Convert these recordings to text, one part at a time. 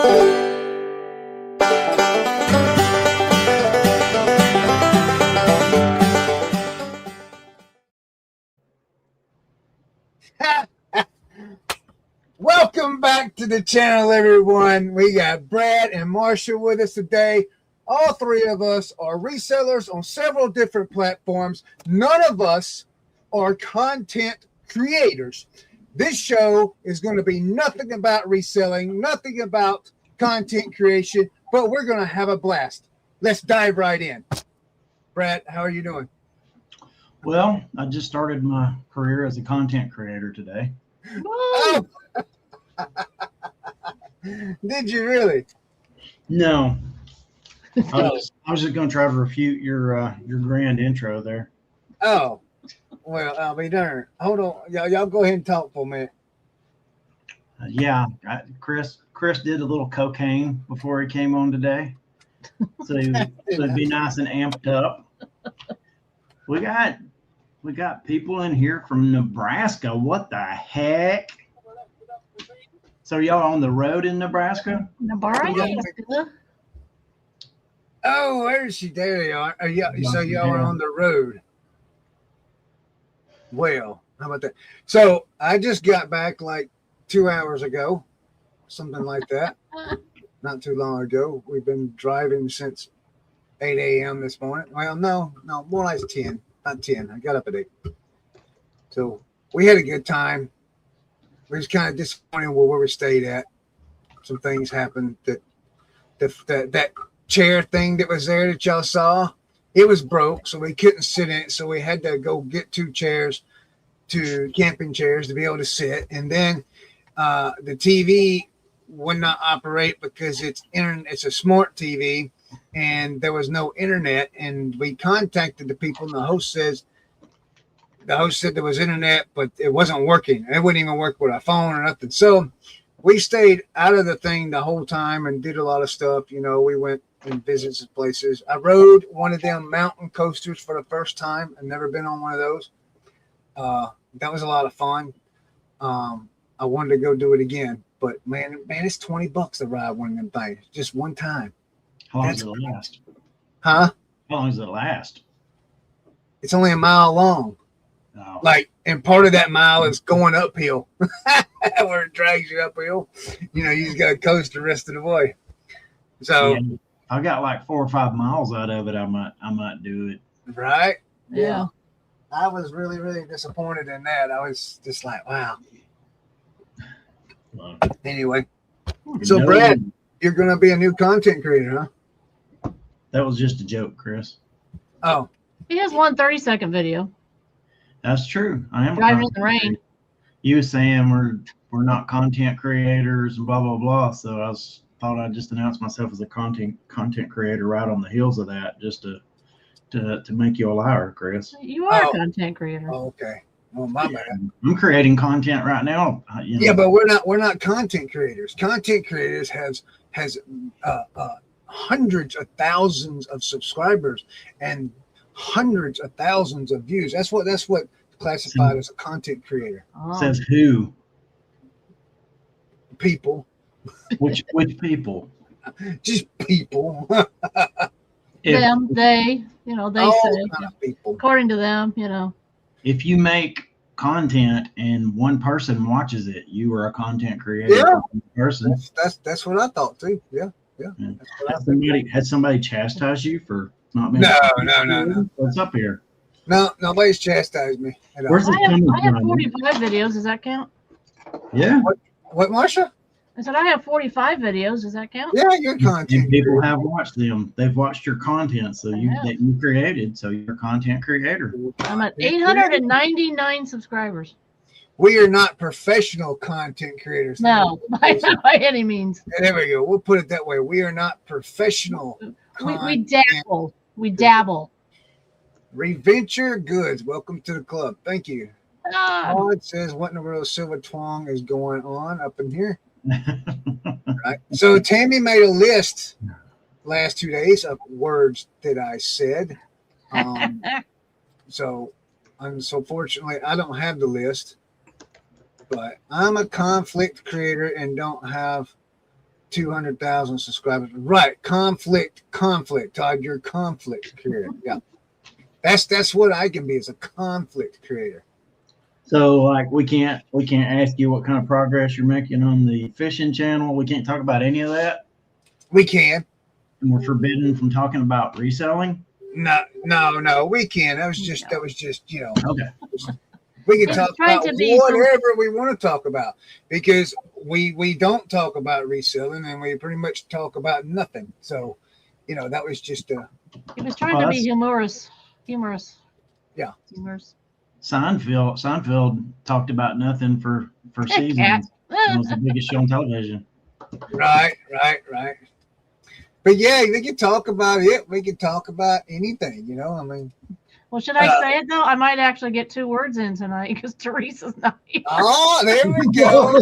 Welcome back to the channel, everyone. We got Brad and Marsha with us today. All three of us are resellers on several different platforms. None of us are content creators. This show is going to be nothing about reselling, nothing about content creation, but we're going to have a blast. Let's dive right in. Brad, how are you doing? Well, I just started my career as a content creator today. Oh. Did you really? No. I was just going to try to refute your grand intro there. Oh, well, I'll be darned. Hold on. Y'all go ahead and talk for a minute. Chris did a little cocaine before he came on today. So it'd be nice and amped up. We got people in here from Nebraska. What the heck? So y'all on the road in Nebraska? Nebraska. Oh, where is she? There they are. So y'all are on the road. Well, how about that? So I just got back like 2 hours ago, something like that. Not too long ago. We've been driving since 8 a.m. this morning. Well, no, more like 10. Not 10. I got up at 8. So we had a good time. We was kind of disappointed with where we stayed at. Some things happened that chair thing that was there that y'all saw, it was broke, so we couldn't sit in it. So we had to go get 2 camping chairs to be able to sit. And then the TV would not operate because it's a smart TV and there was no internet. And we contacted the people and the host said there was internet, but it wasn't working. It wouldn't even work with our phone or nothing. So we stayed out of the thing the whole time and did a lot of stuff. You know, we went and visited some places. I rode one of them mountain coasters for the first time. I've never been on one of those. That was a lot of fun. I wanted to go do it again, but man, it's $20 to ride one of them things just one time. How long does it last? Huh? How long does it last? It's only a mile long. Oh. And part of that mile is going uphill where it drags you uphill. You know, you just got to coast the rest of the way. So yeah, I got like 4 or 5 miles out of it. I might do it. Right? Yeah. I was really, really disappointed in that. I was just like, wow. Anyway, so Brad, you're going to be a new content creator, huh? That was just a joke, Chris. Oh. He has one 30-second video. That's true. I am driving in the rain. You were saying we're not content creators and blah blah blah. So I thought I'd just announce myself as a content creator right on the heels of that, just to make you a liar, Chris. You are a content creator. Oh, okay. Oh, my bad. I'm creating content right now. Yeah, but we're not content creators. Content creators has hundreds of thousands of subscribers and hundreds of thousands of views. That's what classified as a content creator. Oh. Says who? People. Which people? Just people. Them, they, they say. People. According to them, If you make content and one person watches it, you are a content creator. Yeah. Person. That's what I thought too. Yeah. Had somebody chastised you for not being? No. What's up here? No, nobody's chastised me at all. Where's it coming I have from? 45 videos. Does that count? Yeah. What, Marsha? I said I have 45 videos. Does that count? Yeah, your content. And people have watched them. They've watched your content, so that you created. So you're a content creator. I'm at 899 subscribers. We are not professional content creators. No, by any means. There we go. We'll put it that way. We are not professional. We dabble. We dabble. Reventure Goods. Welcome to the club. Thank you. It says, what in the world Silver Twang is going on up in here? Right. So Tammy made a list last 2 days of words that I said. So fortunately, I don't have the list, but I'm a conflict creator and don't have 200,000 subscribers. Right. Conflict. Todd, you're a conflict creator. Yeah. That's what I can be, as a conflict creator. So like we can't ask you what kind of progress you're making on the fishing channel. We can't talk about any of that. We can. And we're forbidden from talking about reselling. No, we can. That was just Okay. we can talk trying about to be whatever we want to talk about, because we don't talk about reselling, and we pretty much talk about nothing. So, that was just He was trying to be humorous. Yeah. Humorous. Seinfeld talked about nothing for seasons. It was the biggest show on television. Right. But yeah, we can talk about it. We can talk about anything, I mean. Well, should I say it though? I might actually get 2 words in tonight because Teresa's not here. Oh, there we go.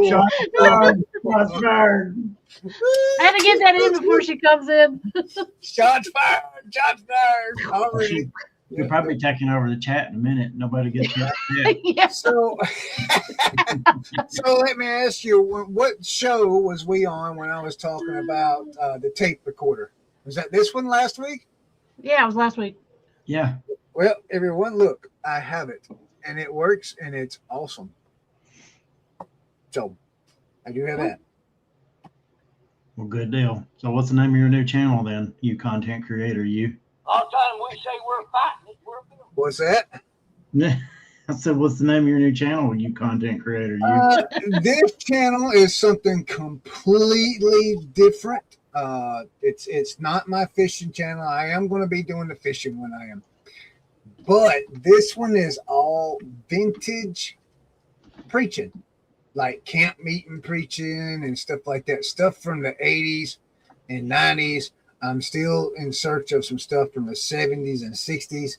Shots fired. I had to get that in before she comes in. Shots fired. Already. You're probably taking over the chat in a minute. Nobody gets that. Yeah. So let me ask you, what show was we on when I was talking about the tape recorder? Was that this one last week? Yeah, it was last week. Yeah. Well, everyone, look, I have it, and it works, and it's awesome. So I do have that. Well, good deal. So what's the name of your new channel then, you content creator, you? All the time we say we're fighting, we're What's that? I said, what's the name of your new channel, you content creator, you? This channel is something completely different. It's not my fishing channel. I am going to be doing the fishing when I am. But this one is all vintage preaching, like camp meeting preaching and stuff like that. Stuff from the 80s and 90s. I'm still in search of some stuff from the 70s and 60s.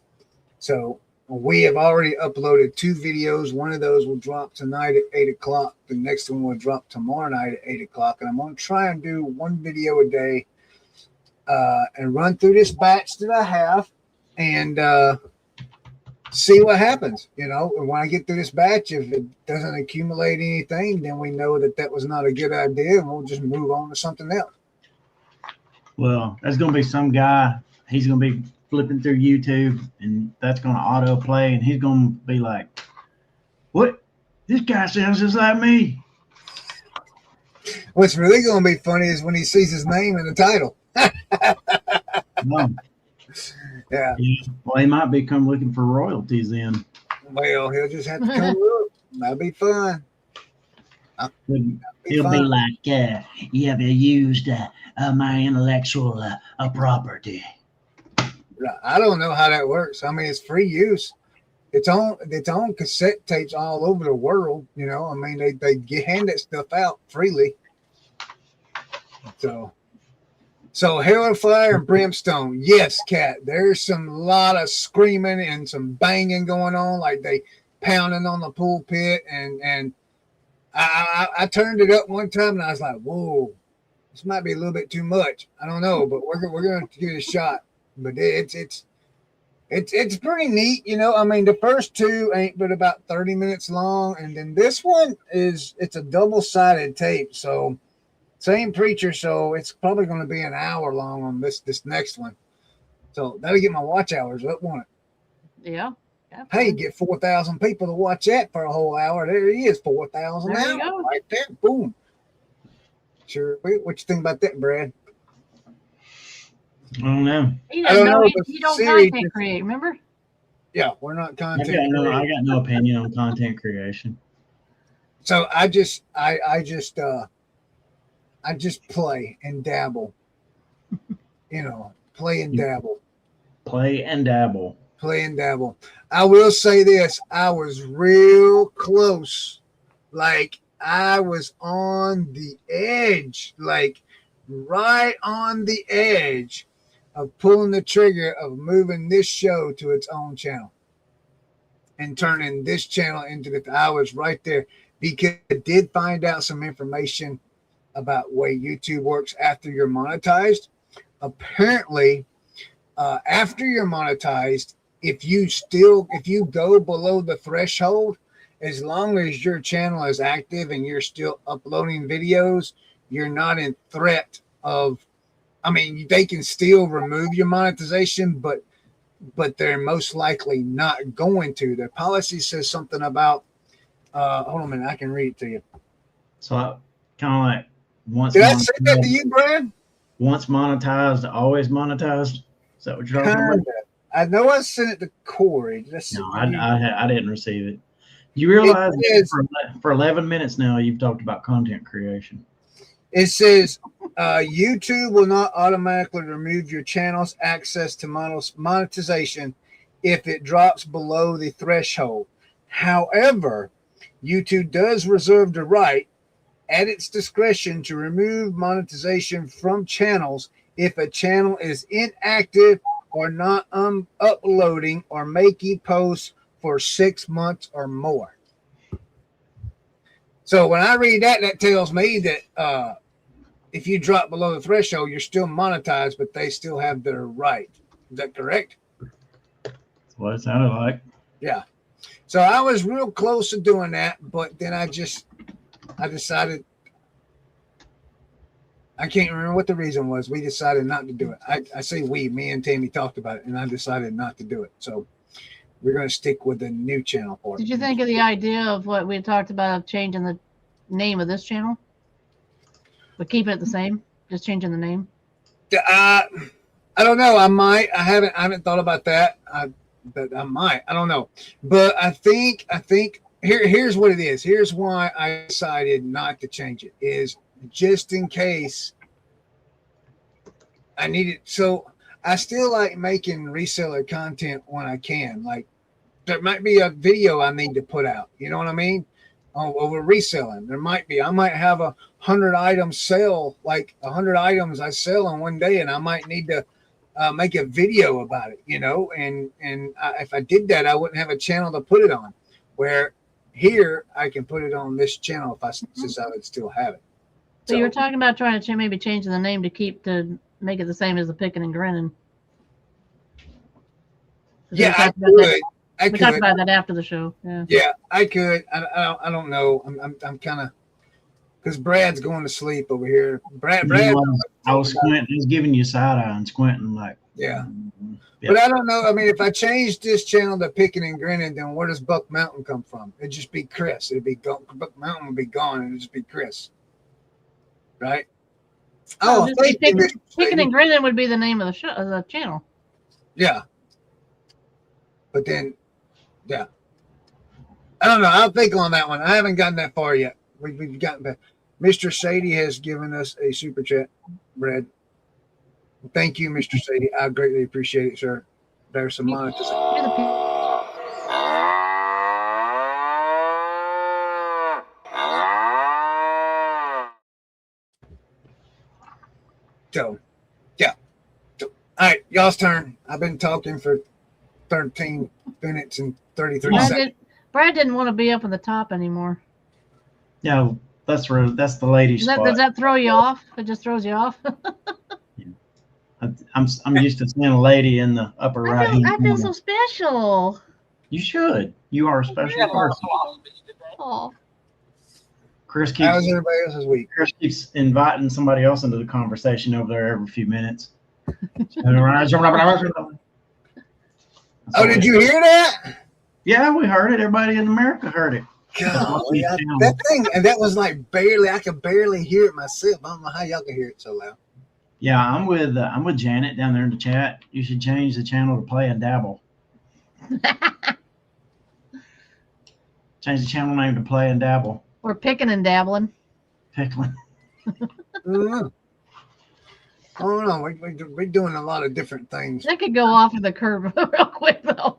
So we have already uploaded 2 videos. One of those will drop tonight at 8 o'clock. The next one will drop tomorrow night at 8 o'clock. And I'm going to try and do 1 video a day and run through this batch that I have and see what happens. And when I get through this batch, if it doesn't accumulate anything, then we know that was not a good idea, and we'll just move on to something else. Well, there's going to be some guy, he's going to be flipping through YouTube, and that's going to autoplay, and he's going to be like, what? This guy sounds just like me. What's really going to be funny is when he sees his name in the title. Yeah. Well, he might be come looking for royalties then. Well, he'll just have to come look. That'll be fun. He'll be like, you have used my intellectual property. I don't know how that works. I mean, it's free use. It's on cassette tapes all over the world. I mean, they hand that stuff out freely. So hell and fire and brimstone. Yes, Kat. There's some lot of screaming and some banging going on, like they pounding on the pulpit. And I turned it up one time and I was like, whoa, this might be a little bit too much. I don't know, but we're going to give it a shot. But it's pretty neat. I mean, the first 2 ain't but about 30 minutes long. And then this one it's a double-sided tape. So same preacher, so it's probably going to be an hour long on this next one. So that'll get my watch hours up, won't it? Yeah. Hey, get 4,000 people to watch that for a whole hour. There he is, 4,000 There you go. right there. Boom. Sure. What you think about that, Brad? I don't know. He I doesn't don't know. know, You but don't Siri content create, remember? Yeah, we're not I content. got no opinion on content creation. So I just play and dabble. Play and dabble. Play and dabble. Play and dabble. I will say this. I was real close. Like I was on the edge, like right on the edge of pulling the trigger of moving this show to its own channel and turning this channel into I was right there, because I did find out some information about the way YouTube works after you're monetized. Apparently, after you're monetized, if you go below the threshold, as long as your channel is active and you're still uploading videos, you're not in threat of, I mean, they can still remove your monetization, but they're most likely not going to. Their policy says something about, hold on a minute, I can read it to you. So kind of like once Did I say that to you, Brad? once monetized, always monetized. Is that what you're talking about? I know I sent it to Corey. No, I didn't receive it. You realize for 11 minutes now you've talked about content creation. It says YouTube will not automatically remove your channel's access to monetization if it drops below the threshold. However, YouTube does reserve the right at its discretion to remove monetization from channels if a channel is inactive or not uploading or making posts for 6 months or more. So when I read that, that tells me that if you drop below the threshold, you're still monetized, but they still have their right. Is that correct? That's what it sounded like. Yeah. So I was real close to doing that, but then I decided, I can't remember what the reason was. We decided not to do it. I say we, me and Tammy talked about it, and I decided not to do it. So we're going to stick with the new channel for it. Did you think of the idea of what we talked about of changing the name of this channel? But keeping it the same, just changing the name. I don't know. I might. I haven't thought about that. But I might. I don't know. But I think here's what it is. Here's why I decided not to change it. Is just in case I need it. So I still like making reseller content when I can. Like there might be a video I need to put out. You know what I mean? Over reselling. There might be. I might have 100 items sell, like 100 items I sell in one day, and I might need to make a video about it, you know, and if I did that, I wouldn't have a channel to put it on. Where here I can put it on this channel if I would still have it. So you were talking about trying to maybe changing the name to make it the same as the Picking and Grinnin. Yeah, I could. We talked about that after the show. Yeah, I could. I don't know. I'm kind of, because Brad's going to sleep over here. Brad. I was squinting. I was giving you side eye and squinting like. Yeah. But I don't know. I mean, if I change this channel to Picking and Grinnin, then where does Buck Mountain come from? It'd just be Chris. It'd be Buck Mountain would be gone, and it'd just be Chris. Right? Oh, Picking and Grinnin would be the name of the show, of the channel. Yeah. But then, yeah. I don't know. I'll think on that one. I haven't gotten that far yet. We've gotten back. Mr. Sadie has given us a super chat, Brad. Thank you, Mr. Sadie. I greatly appreciate it, sir. There's some monetization. So, yeah. So, all right, y'all's turn. I've been talking for 13 minutes and 33 seconds. Brad didn't want to be up on the top anymore. Yeah, that's the lady spot. Does that throw you off? It just throws you off? I'm used to seeing a lady in the upper right hand corner. I feel so special. You should. You are a special person. Oh. How's everybody else's week? Chris keeps inviting somebody else into the conversation over there every few minutes. Oh, did you hear that? Yeah, we heard it. Everybody in America heard it. God, that thing, and that was like barely. I could barely hear it myself. I don't know how y'all can hear it so loud. Yeah, I'm with Janet down there in the chat. You should change the channel to Play and Dabble. Change the channel name to Play and Dabble. We're picking and dabbling. Pickling. I don't know. We're doing a lot of different things. That could go off of the curve real quick, though.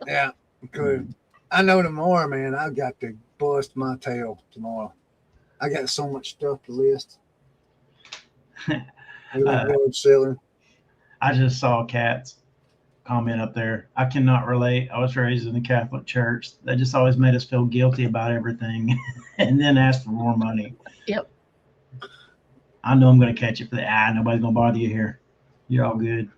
Yeah, it could. I know tomorrow, man, I've got to bust my tail tomorrow. I got so much stuff to list. I just saw Kat's comment up there. I cannot relate. I was raised in the Catholic Church. They just always made us feel guilty about everything and then ask for more money. Yep. I know I'm going to catch it for the eye. Nobody's going to bother you here. You're all good.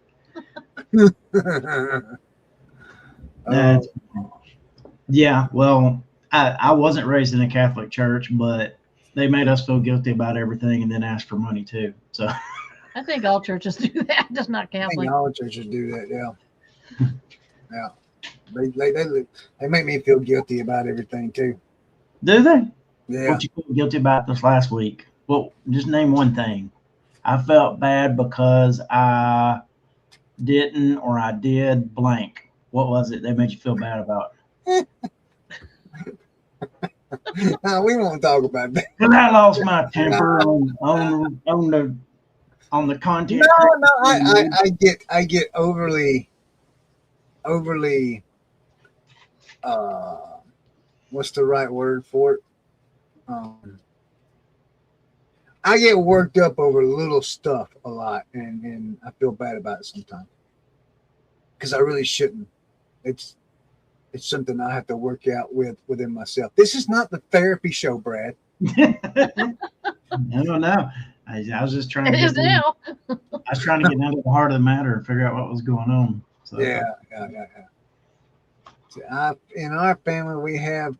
Yeah, well, I wasn't raised in a Catholic church, but they made us feel guilty about everything and then ask for money too. So I think all churches do that, just not I think Catholic. all churches do that. Yeah. Yeah. They make me feel guilty about everything too. do they? Yeah. What you feel guilty about this last week? Well, just name one thing. I felt bad because I didn't or I did blank. What was it they made you feel bad about? No, we won't talk about that. Because I lost my temper on the content. No, I get overly what's the right word for it? I get worked up over little stuff a lot, and I feel bad about it sometimes because I really shouldn't. It's something I have to work out within myself. This is not the therapy show, Brad. No. I was just trying to It is now. I was trying to get down to the heart of the matter and figure out what was going on. So Yeah. See, in our family, we have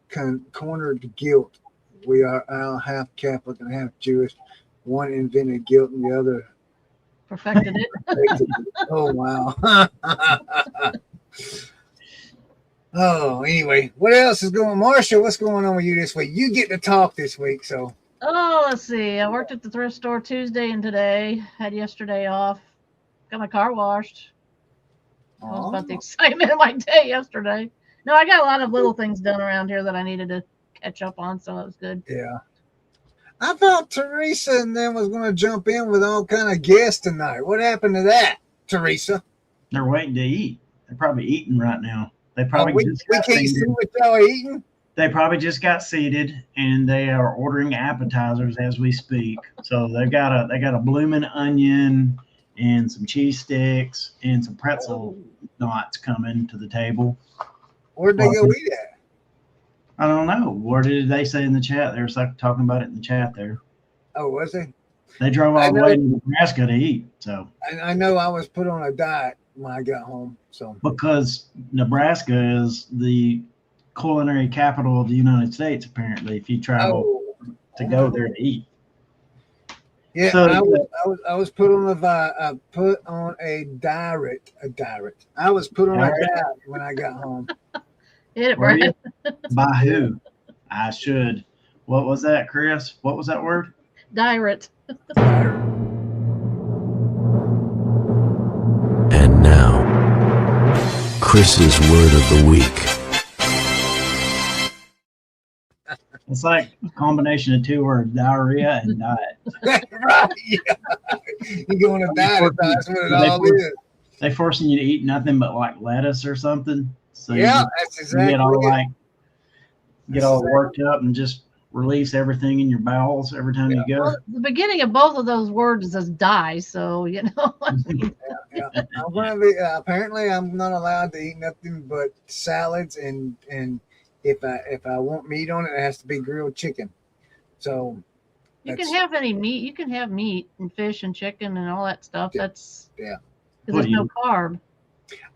cornered guilt. We are half Catholic and half Jewish. One invented guilt, and the other Perfected it. perfected it. Oh wow. Oh, anyway, what else is going on? Marsha, what's going on with you this week? You get to talk this week, so. Oh, let's see. I worked at the thrift store Tuesday and today. Had yesterday off. Got my car washed. That was about the excitement of my day yesterday. No, I got a lot of little things done around here that I needed to catch up on, so it was good. Yeah. I thought Teresa and them was going to jump in with all kind of guests tonight. What happened to that, Teresa? they're waiting to eat. They're probably eating right now. They probably we just can't got see seated. what y'all are eating. They probably just got seated and they are ordering appetizers as we speak. So they got a blooming onion and some cheese sticks and some pretzel knots coming to the table. Where'd they go eat at? I don't know. What did they say in the chat? They were talking about it in the chat there. Oh, was they? They drove all the way to Nebraska to eat. So I know I was put on a diet when I got home. So because Nebraska is the culinary capital of the United States, apparently, if you travel to go there to eat. Yeah, So, I was put on a diet. I was put on a diet when I got home. Hit it, Were Brad. you? By who? I should. What was that, Chris? What was that word? Diet. And now, Chris's word of the week. It's like a combination of two words, diarrhea and diet. Right, yeah. You go on a diet, that's what it all is. They forcing you to eat nothing but like lettuce or something. So yeah, that's exactly you get all it. get all worked up and just release everything in your bowels every time you go. Well, the beginning of both of those words is die, so you know. Yeah. I'm gonna be apparently I'm not allowed to eat nothing but salads and if I want meat on it, it has to be grilled chicken. So You can have any meat. You can have meat and fish and chicken and all that stuff. That's yeah. Because there's no carb.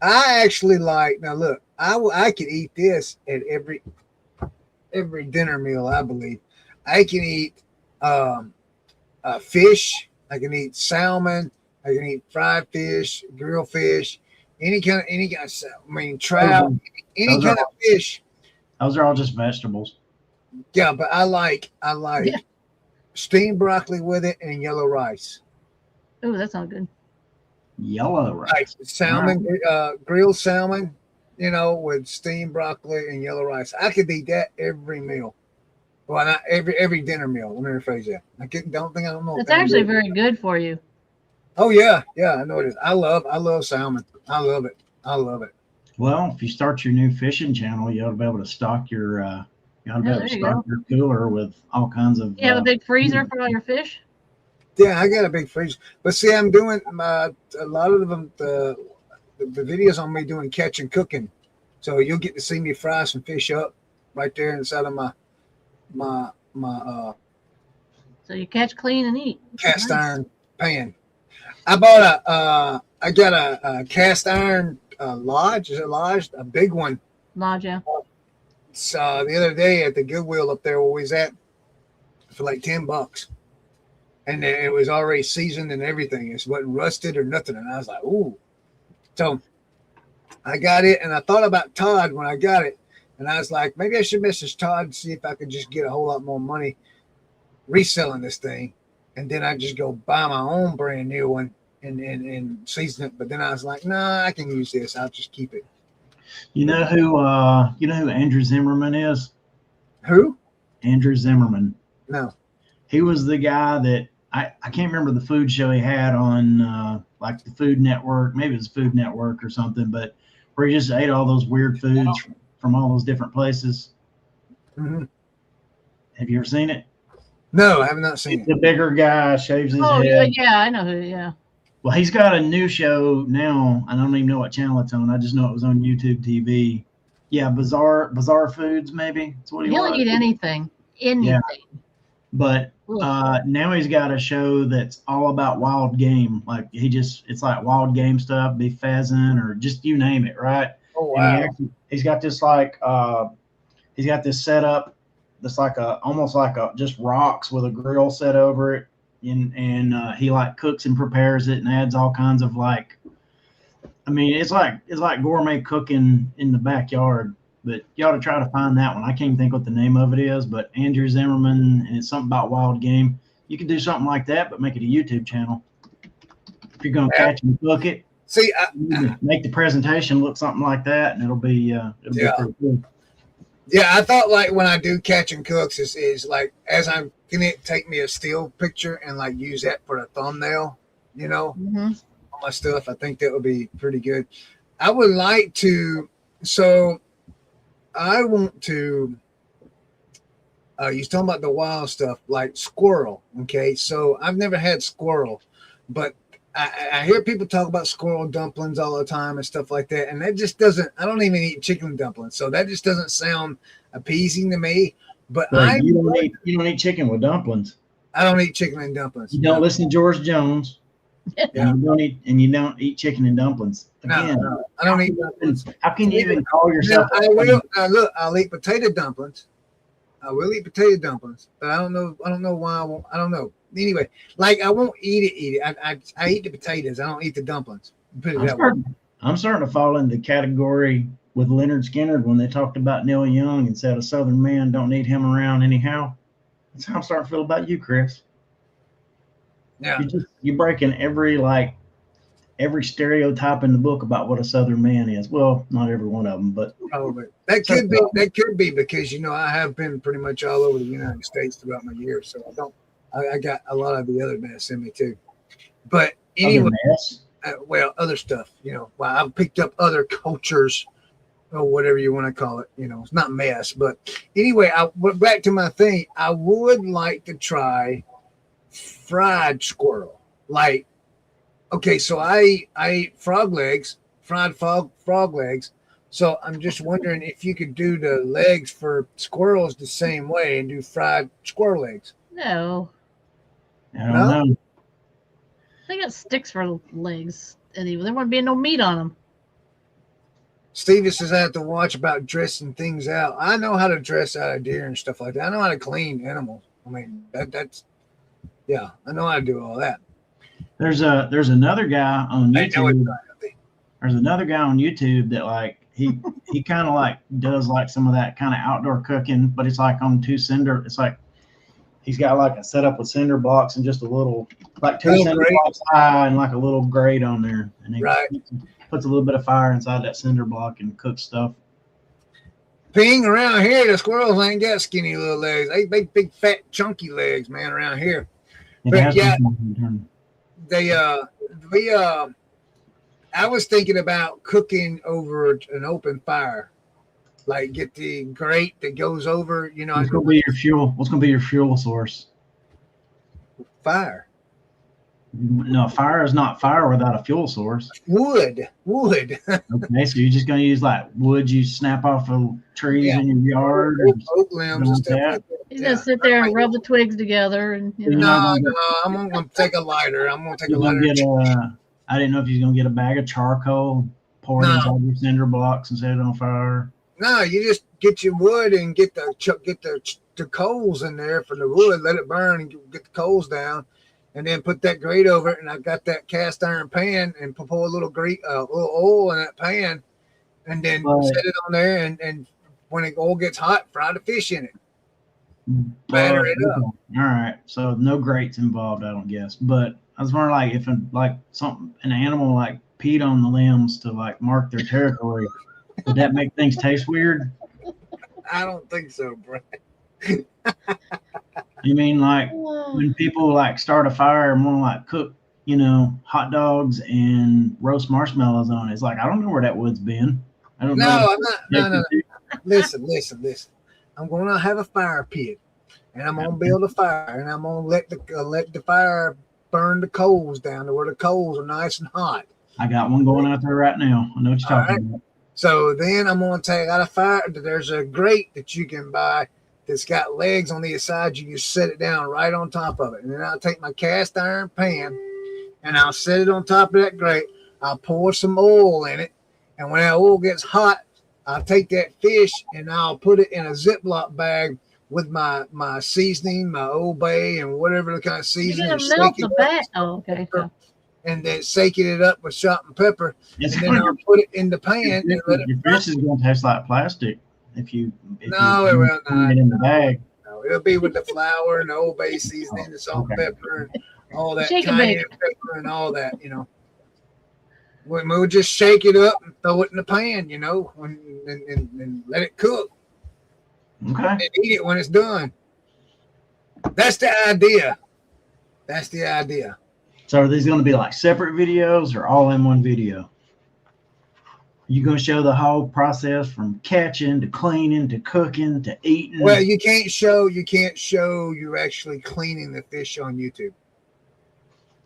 I actually like now. Look, I could eat this at every dinner meal. I believe I can eat fish. I can eat salmon. I can eat fried fish, grilled fish, any kind of I mean trout, any kind of fish. Those are all just vegetables. Yeah, but I like steamed broccoli with it and yellow rice. Oh, that sounds good. Yellow rice. Like salmon, grilled salmon, with steamed broccoli and yellow rice. I could eat that every meal. Well, not every dinner meal. Let me rephrase that. I don't know. It's actually very good for you. Oh yeah, I know it is. I love salmon. I love it. Well, if you start your new fishing channel, you ought to be able to stock your your cooler with all kinds of. You have a big freezer for all your fish? Yeah, I got a big freezer. But see, I'm doing a lot of them. The videos on me doing catch and cooking, so you'll get to see me fry some fish up right there inside of my So you catch, clean, and eat. cast iron pan. I bought I got a cast iron lodge. Is it lodge? A big one. Lodge, yeah. the other day at the Goodwill up there where we was at for like $10. And it was already seasoned and everything. It wasn't rusted or nothing. And I was like, ooh. So I got it, and I thought about Todd when I got it. And I was like, maybe I should message Todd and see if I could just get a whole lot more money reselling this thing. And then I just go buy my own brand new one and season it. But then I was like, nah, I can use this. I'll just keep it. You know who Andrew Zimmerman is? Who? Andrew Zimmerman. No. He was the guy that I can't remember the food show he had on like the Food Network. Maybe it was Food Network or something, but where he just ate all those weird foods from all those different places. Mm-hmm. Have you ever seen it? No, I have not seen it. The bigger guy shaves his Oh, head. yeah, I know who, yeah. Well, he's got a new show now. I don't even know what channel it's on. I just know it was on YouTube TV. Yeah, Bizarre Foods, maybe. That's what he He'll was. eat anything. Anything. Yeah. But now he's got a show that's all about wild game. Like it's like wild game stuff, be pheasant or just you name it, right? Oh wow! And he's got this he's got this setup that's like almost like just rocks with a grill set over it, and he like cooks and prepares it and adds all kinds of like. I mean, it's like gourmet cooking in the backyard. But you ought to try to find that one. I can't even think what the name of it is, but Andrew Zimmerman, and it's something about wild game. You can do something like that, but make it a YouTube channel. If you're going to catch and cook it, see, make the presentation look something like that, and it'll be pretty cool. Yeah, I thought like when I do catch and cooks is like as I'm gonna take me a still picture and like use that for a thumbnail, you know, on my stuff. I think that would be pretty good. I would like to, so I want to, you're talking about the wild stuff, like squirrel, okay? So I've never had squirrel, but I hear people talk about squirrel dumplings all the time and stuff like that, and that just doesn't, I don't even eat chicken dumplings, so that just doesn't sound appeasing to me, but you don't eat chicken with dumplings. I don't eat chicken and dumplings. You don't listen to George Jones, and you don't eat chicken and dumplings. Again, no, I don't eat dumplings. How can you even call yourself? I will. Look, I'll eat potato dumplings. I will eat potato dumplings, but I don't know why I won't. I don't know. Anyway, like I won't eat it. I eat the potatoes. I don't eat the dumplings. Put it that way. I'm starting to fall into the category with Leonard Skinner when they talked about Neil Young and said a Southern man don't need him around anyhow. That's how I'm starting to feel about you, Chris. Yeah, you're breaking every stereotype in the book about what a Southern man is. Well, not every one of them, but probably that could be because I have been pretty much all over the United States throughout my years, so I got a lot of the other mess in me too. But anyway, other stuff, well, I've picked up other cultures or whatever you want to call it. It's not mess, but anyway, back to my thing. I would like to try fried squirrel, like. Okay, so I eat fried frog legs. So I'm just wondering if you could do the legs for squirrels the same way and do fried squirrel legs. No. I don't know. They got sticks for legs. Anyway, there wouldn't be no meat on them. Stevie says I have to watch about dressing things out. I know how to dress out a deer and stuff like that. I know how to clean animals. I mean, that's I know how to do all that. There's another guy on YouTube. There's another guy on YouTube that like he kind of like does like some of that kind of outdoor cooking, but it's like on two cinder. It's like he's got like a setup with cinder blocks and just a little like two cinder blocks high and like a little grate on there, and he puts a little bit of fire inside that cinder block and cooks stuff. Ping, around here, the squirrels ain't got skinny little legs. They big fat chunky legs, man, around here. But yeah. I was thinking about cooking over an open fire, like get the grate that goes over. What's gonna be your fuel? What's gonna be your fuel source? Fire. No, fire is not fire without a fuel source. Wood. Okay, so you're just gonna use like wood you snap off of trees in your yard. Oak limbs and stuff like that. He's gonna sit there and rub the twigs together and. No, I'm gonna take a lighter. I didn't know if you was gonna get a bag of charcoal, pour it inside your cinder blocks and set it on fire. No, you just get your wood and get the coals in there for the wood, let it burn and get the coals down, and then put that grate over it. And I got that cast iron pan and pour a little little oil in that pan, and then set it on there. And when the oil gets hot, fry the fish in it. Batter it up. All right, so no grates involved, I don't guess. But I was wondering, like, if an animal like peed on the limbs to like mark their territory, would that make things taste weird? I don't think so, Brad. You mean like when people like start a fire and want to like cook, hot dogs and roast marshmallows on it? It's like, I don't know where that wood's been. I don't know. I'm not. No. Listen. I'm going to have a fire pit, and I'm going to build a fire, and I'm going to let the fire burn the coals down to where the coals are nice and hot. I got one going out there right now. I know what you're talking about. So then I'm going to take out a fire. There's a grate that you can buy that's got legs on the side. You just set it down right on top of it. And then I'll take my cast iron pan and I'll set it on top of that grate. I'll pour some oil in it. And when that oil gets hot, I'll take that fish and I'll put it in a Ziploc bag with my seasoning, my Old Bay, and whatever the kind of seasoning. You're gonna melt the bat. Oh, okay. And then shaking it up with salt and pepper. And then I'll put it in the pan. And let it your fish is going to taste like plastic if you it will not. It in the bag. No, it'll be with the flour and the Old Bay seasoning, the salt and pepper, and all that cayenne pepper and all that, We'll just shake it up and throw it in the pan, and let it cook. Okay. And eat it when it's done. That's the idea. So are these going to be like separate videos or all in one video? Are you going to show the whole process from catching to cleaning to cooking to eating? Well, you can't show you're actually cleaning the fish on YouTube.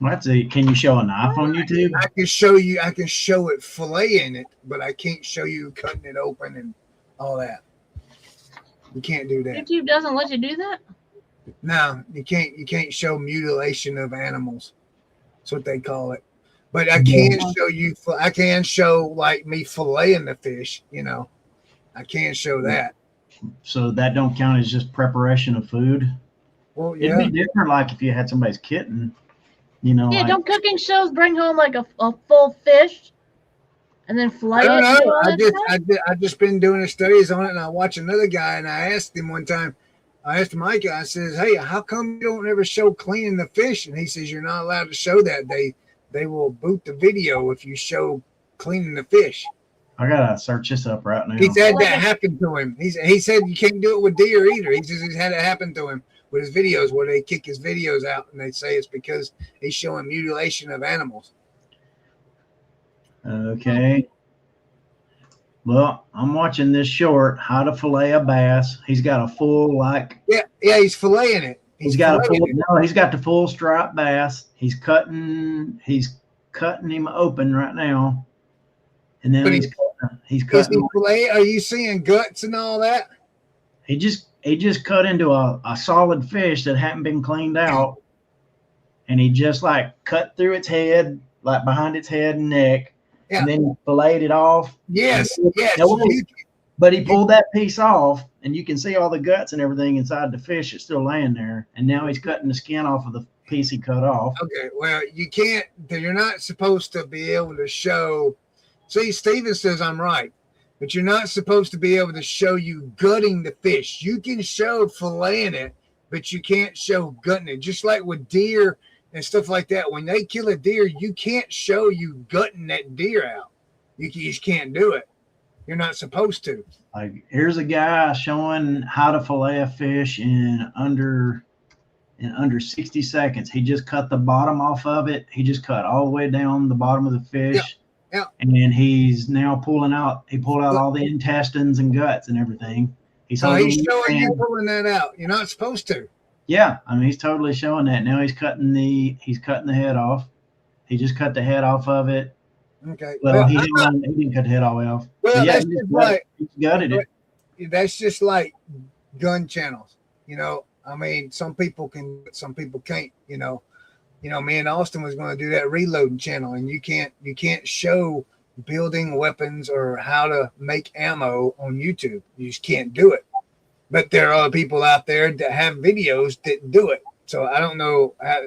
That's it. Can you show a knife on YouTube? I can show it filleting it, but I can't show you cutting it open and all that. You can't do that. YouTube doesn't let you do that? No, you can't show mutilation of animals. That's what they call it. But I can show like me filleting the fish, I can show that. So that don't count as just preparation of food? Well, yeah. It'd be different like if you had somebody's kitten, Yeah, like, don't cooking shows bring home like a full fish and then fillet it? I don't know. I just been doing the studies on it, and I watched another guy, and I asked him one time, I asked Mike, I says, hey, how come you don't ever show cleaning the fish? And he says, you're not allowed to show that. They will boot the video if you show cleaning the fish. I gotta search this up right now. He's had that happen to him. He said you can't do it with deer either. He says he's had it happen to him with his videos where they kick his videos out and they say it's because he's showing mutilation of animals. Okay. Well, I'm watching this short, How to Fillet a Bass. He's got a full Yeah, he's filleting it. He's got the full striped bass. He's cutting him open right now. And then he's cutting. Are you seeing guts and all that? He just cut into a solid fish that hadn't been cleaned out. And he just like cut through its head, like behind its head and neck. Yeah. And then filleted it off. Yes. But he pulled that piece off, and you can see all the guts and everything inside the fish that's still laying there. And now he's cutting the skin off of the piece he cut off. Okay, well, you're not supposed to be able to show. See, Steven says I'm right, but you're not supposed to be able to show you gutting the fish. You can show filleting it, but you can't show gutting it. Just like with deer and stuff like that. When they kill a deer, you can't show you gutting that deer out. You just can't do it. You're not supposed to. Like, here's a guy showing how to fillet a fish in under 60 seconds. He just cut the bottom off of it. He just cut all the way down the bottom of the fish. Yeah. And then he's now pulled out all the intestines and guts and everything. He's showing you pulling that out. You're not supposed to. Yeah, I mean, he's totally showing that. Now he's cutting the head off. He just cut the head off of it. Okay. Well, he didn't cut the head all the way off. Well, yeah, he gutted it. That's just like gun channels. I mean, some people can, some people can't. Me and Austin was going to do that reloading channel, and you can't show building weapons or how to make ammo on YouTube. You just can't do it. But there are people out there that have videos that do it. So I don't know how,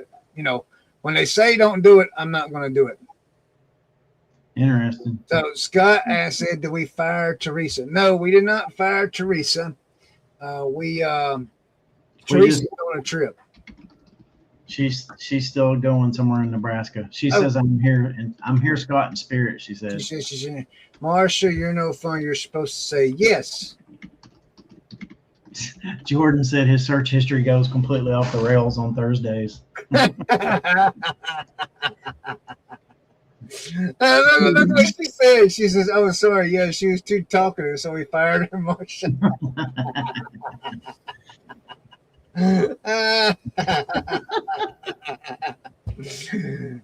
when they say don't do it, I'm not going to do it. Interesting. So Scott said, "Do we fire Teresa?" No, we did not fire Teresa. Teresa's on a trip. She's still going somewhere in Nebraska. She says, "I'm here, and I'm here, Scott, in spirit." She says, She says she's in. Marsha, you're no fun. You're supposed to say yes. Jordan said his search history goes completely off the rails on Thursdays. Look what she said. She says, "Oh, sorry. Yeah, she was too talkative, so we fired her." Marsha.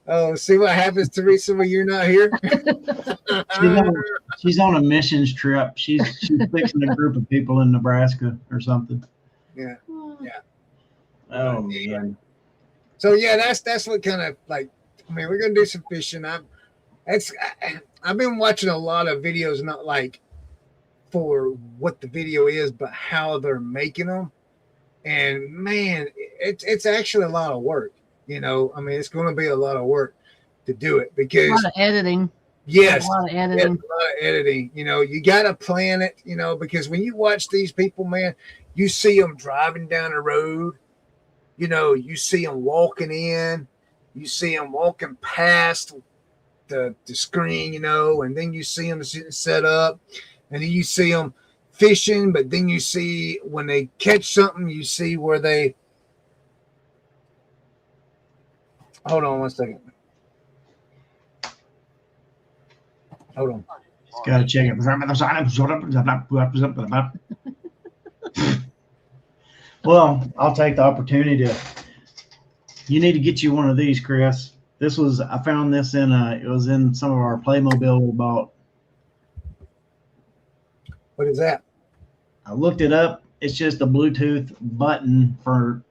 Oh, see what happens, Teresa, when you're not here? She's on a missions trip. She's fixing a group of people in Nebraska or something. Yeah. Oh man. So yeah, that's what kind of like. I mean, we're gonna do some fishing. I've been watching a lot of videos, not like for what the video is, but how they're making them. And man, it's actually a lot of work. I mean, it's going to be a lot of work to do it because a lot of editing. Yes, a lot of editing. a lot of editing. You got to plan it. Because when you watch these people, man, you see them driving down the road. You see them walking in. You see them walking past the screen. And then you see them set up, and then you see them fishing, but then you see when they catch something, you see where they hold on one second. Hold on. Just gotta check it. Well, I'll take the opportunity you need to get you one of these, Chris. I found this it was in some of our Playmobil we bought. What is that? I looked it up. It's just a Bluetooth button for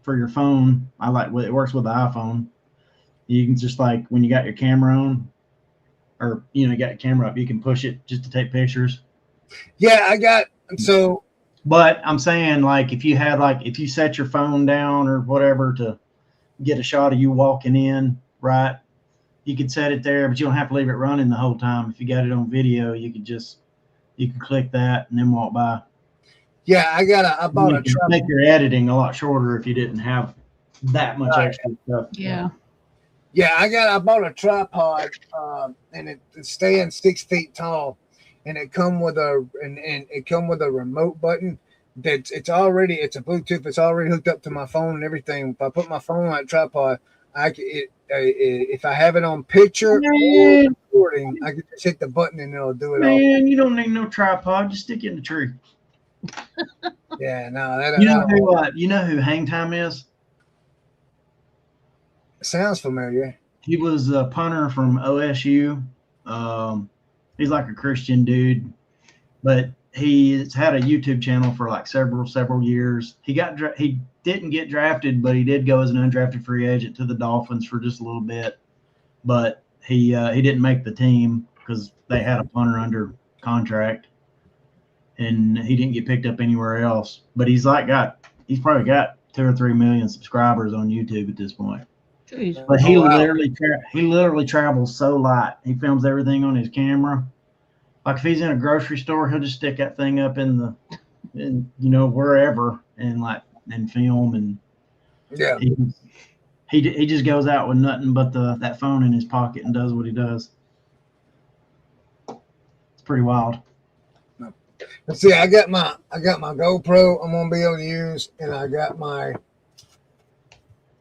your phone. It works with the iPhone. You can just like when you got your camera on, or you got your camera up, you can push it just to take pictures. Yeah, I got so. But I'm saying if you set your phone down or whatever to get a shot of you walking in, right? You could set it there, but you don't have to leave it running the whole time. If you got it on video, you can click that and then walk by. Yeah, I bought a tripod. Make your editing a lot shorter if you didn't have that much extra stuff. Yeah. Yeah, I bought a tripod, and it stands 6 feet tall, and it come with a remote button. It's a Bluetooth. It's already hooked up to my phone and everything. If I put my phone on that tripod, if I have it on picture or recording, I can just hit the button and it'll do it all. Man, you don't need no tripod. Just stick it in the tree. Yeah, no, that you know who Hang Time is? Sounds familiar. He was a punter from OSU. He's like a Christian dude, but he's had a YouTube channel for like several years. He didn't get drafted, but he did go as an undrafted free agent to the Dolphins for just a little bit. But he didn't make the team because they had a punter under contract, and he didn't get picked up anywhere else. But he's probably got 2 or 3 million subscribers on YouTube at this point. Jeez. But he literally travels so light. He films everything on his camera. Like if he's in a grocery store, he'll just stick that thing up in wherever and film, and Yeah. He just goes out with nothing but that phone in his pocket and does what he does. It's pretty wild. Let's see, I got my GoPro I'm gonna be able to use, and I got my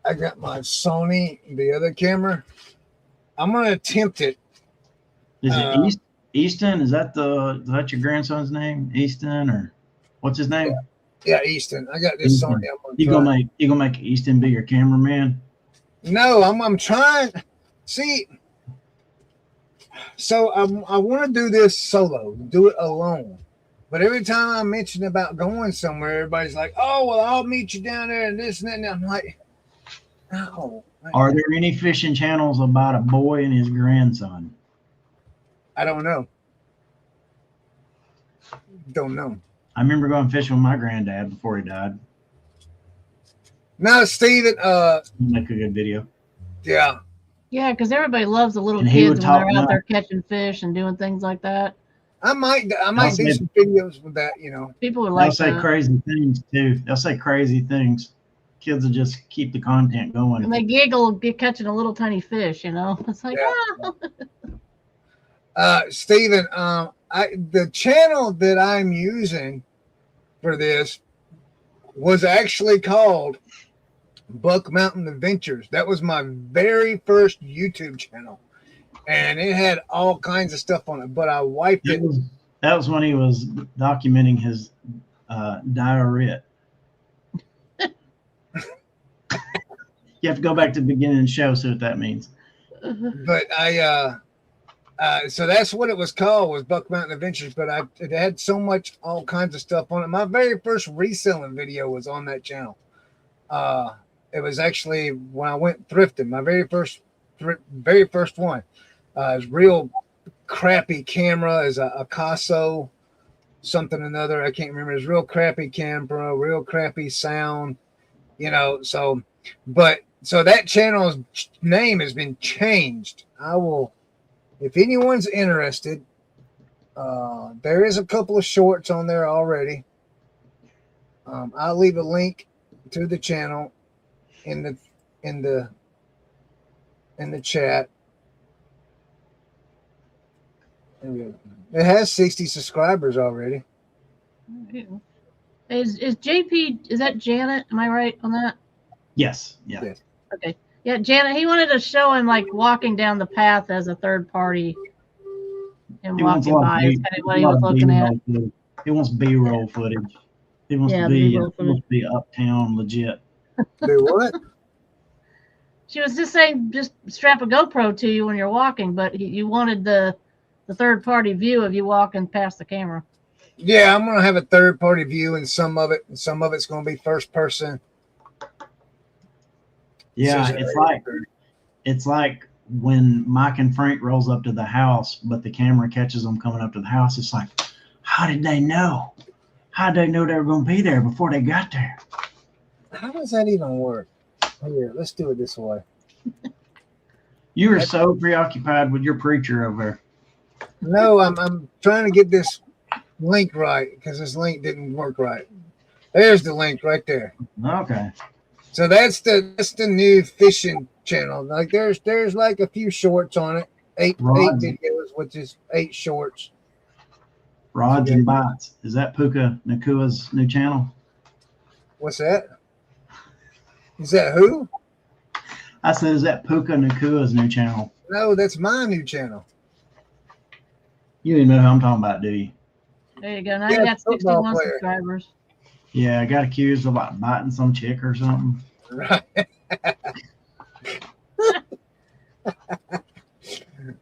Sony, the other camera. I'm gonna attempt it. Is it Easton? Is that your grandson's name? Easton, or what's his name? Yeah, Easton. I got this Easton. Sony. You gonna make Easton be your cameraman? No, I'm trying. See, so I want to do this solo, do it alone. But every time I mention about going somewhere, everybody's like, "Oh, well, I'll meet you down there," and this and that. And I'm like, no. Are there any fishing channels about a boy and his grandson? I don't know. Don't know. I remember going fishing with my granddad before he died. No, Steven, Make a good video. yeah. Yeah, because everybody loves the little And he would kids when they're talk out there nuts. catching fish and doing things like that. I might do say- some videos with that, you know. People would They'll like say that. crazy things too. They'll say crazy things. Kids will just keep the content going. And they giggle catching a little tiny fish, you know. It's like, Yeah. Steven, the channel that I'm using for this was actually called Buck Mountain Adventures. That was my very first YouTube channel, and it had all kinds of stuff on it, but I wiped it. That was when he was documenting his diarrhea. You have to go back to the beginning and show, see what that means. But so that's what it was called, was Buck Mountain Adventures. But it had so much, all kinds of stuff on it. My very first reselling video was on that channel. It was actually when I went thrifting. My very first one. It was real crappy camera, is a Casso something or another. I can't remember. It's real crappy camera, real crappy sound. You know, so that channel's name has been changed. I will, if anyone's interested, there is a couple of shorts on there already. I'll leave a link to the channel in the chat. It has 60 subscribers already. Is JP, is that Janet? Am I right on that? Yes. Yeah. Yes. Okay. Yeah, Janet, he wanted to show him like walking down the path as a third party and He wants walking by is kind of what he was looking at. He wants B-roll footage. He wants Yeah, to be B-roll footage. uptown legit. Do what? She was just saying just strap a GoPro to you when you're walking, but you wanted the third party view of you walking past the camera. Yeah, I'm gonna have a third party view, and some of it's gonna be first person. Yeah, So- it's like when Mike and Frank rolls up to the house, but the camera catches them coming up to the house. It's like, how did they know? How did they know they were going to be there before they got there? How does that even work? Here, let's do it this way. You were so preoccupied with your preacher over there. No, I'm trying to get this link right because this link didn't work right. There's the link right there. Okay. So that's the new fishing channel. Like there's like a few shorts on it. Eight videos, which is 8 shorts. Rods and Bites. Is that Puka Nakua's new channel? What's that? Is that who? I said, is that Puka Nakua's new channel? No, that's my new channel. You didn't know who I'm talking about, do you? There you go. Now Yeah, you got football 61 player. subscribers. Yeah, I got accused of like biting some chick or something. Right.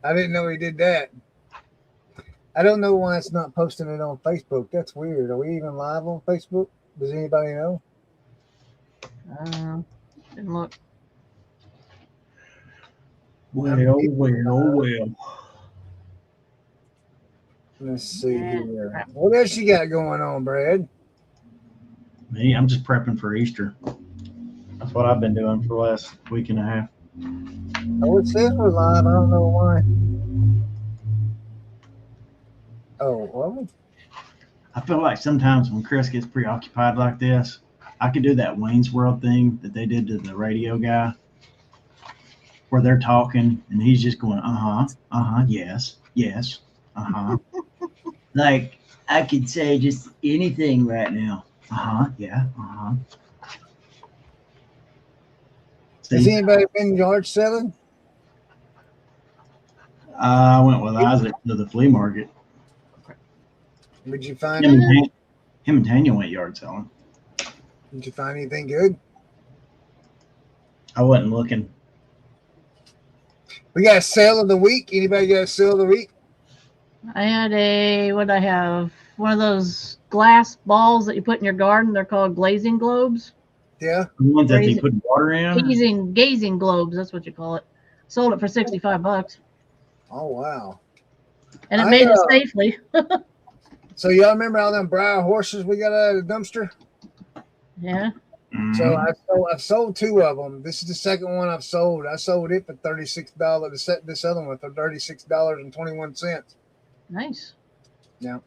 I didn't know he did that. I don't know why it's not posting it on Facebook. That's weird. Are we even live on Facebook? Does anybody know? Didn't look. Well. Let's see here. What else you got going on, Brad? Me, I'm just prepping for Easter. That's what I've been doing for the last week and a half. Oh, it says we're live. I don't know why. Oh, well, I feel like sometimes when Chris gets preoccupied like this, I could do that Wayne's World thing that they did to the radio guy, where they're talking and he's just going, yes, like I could say just anything right now. Yeah. has See, anybody been yard selling? I went with Isaac to the flea market. Did you find Him and Tanya went yard selling. Did you find anything good? I wasn't looking. We got a sale of the week. Anybody got a sale of the week? I had what I have, one of those glass balls that you put in your garden. They're called glazing globes. Yeah. The ones that they put water in. Gazing globes. That's what you call it. Sold it for $65. Oh wow. And it made it uh, safely. So y'all remember all them Briar horses we got out of the dumpster? Yeah. So I've sold 2 of them. This is the second one I've sold. I sold it for $36. To set this other one for $36.21. Nice. Yeah.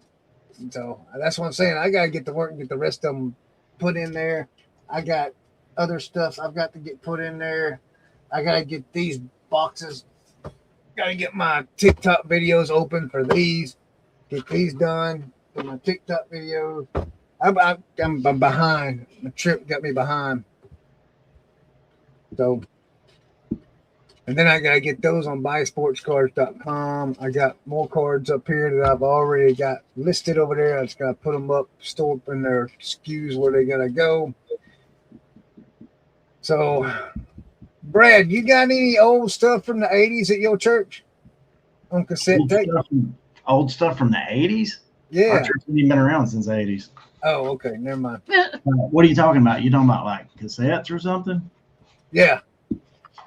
So that's what I'm saying. I gotta get to work and get the rest of them put in there. I got other stuff I've got to get put in there. I gotta get these boxes. Gotta get my TikTok videos open for these. Get these done for my TikTok videos. I'm behind. The trip got me behind. So, and then I gotta get those on buysportscards.com. I got more cards up here that I've already got listed over there. I just gotta put them up, store up in their SKUs where they gotta go. So, Brad, you got any old stuff from the 80s at your church on cassette tape? Old stuff from the 80s? Yeah. Our church hasn't even been around since the 80s. Oh, okay. Never mind. What are you talking about? You talking about like cassettes or something? Yeah.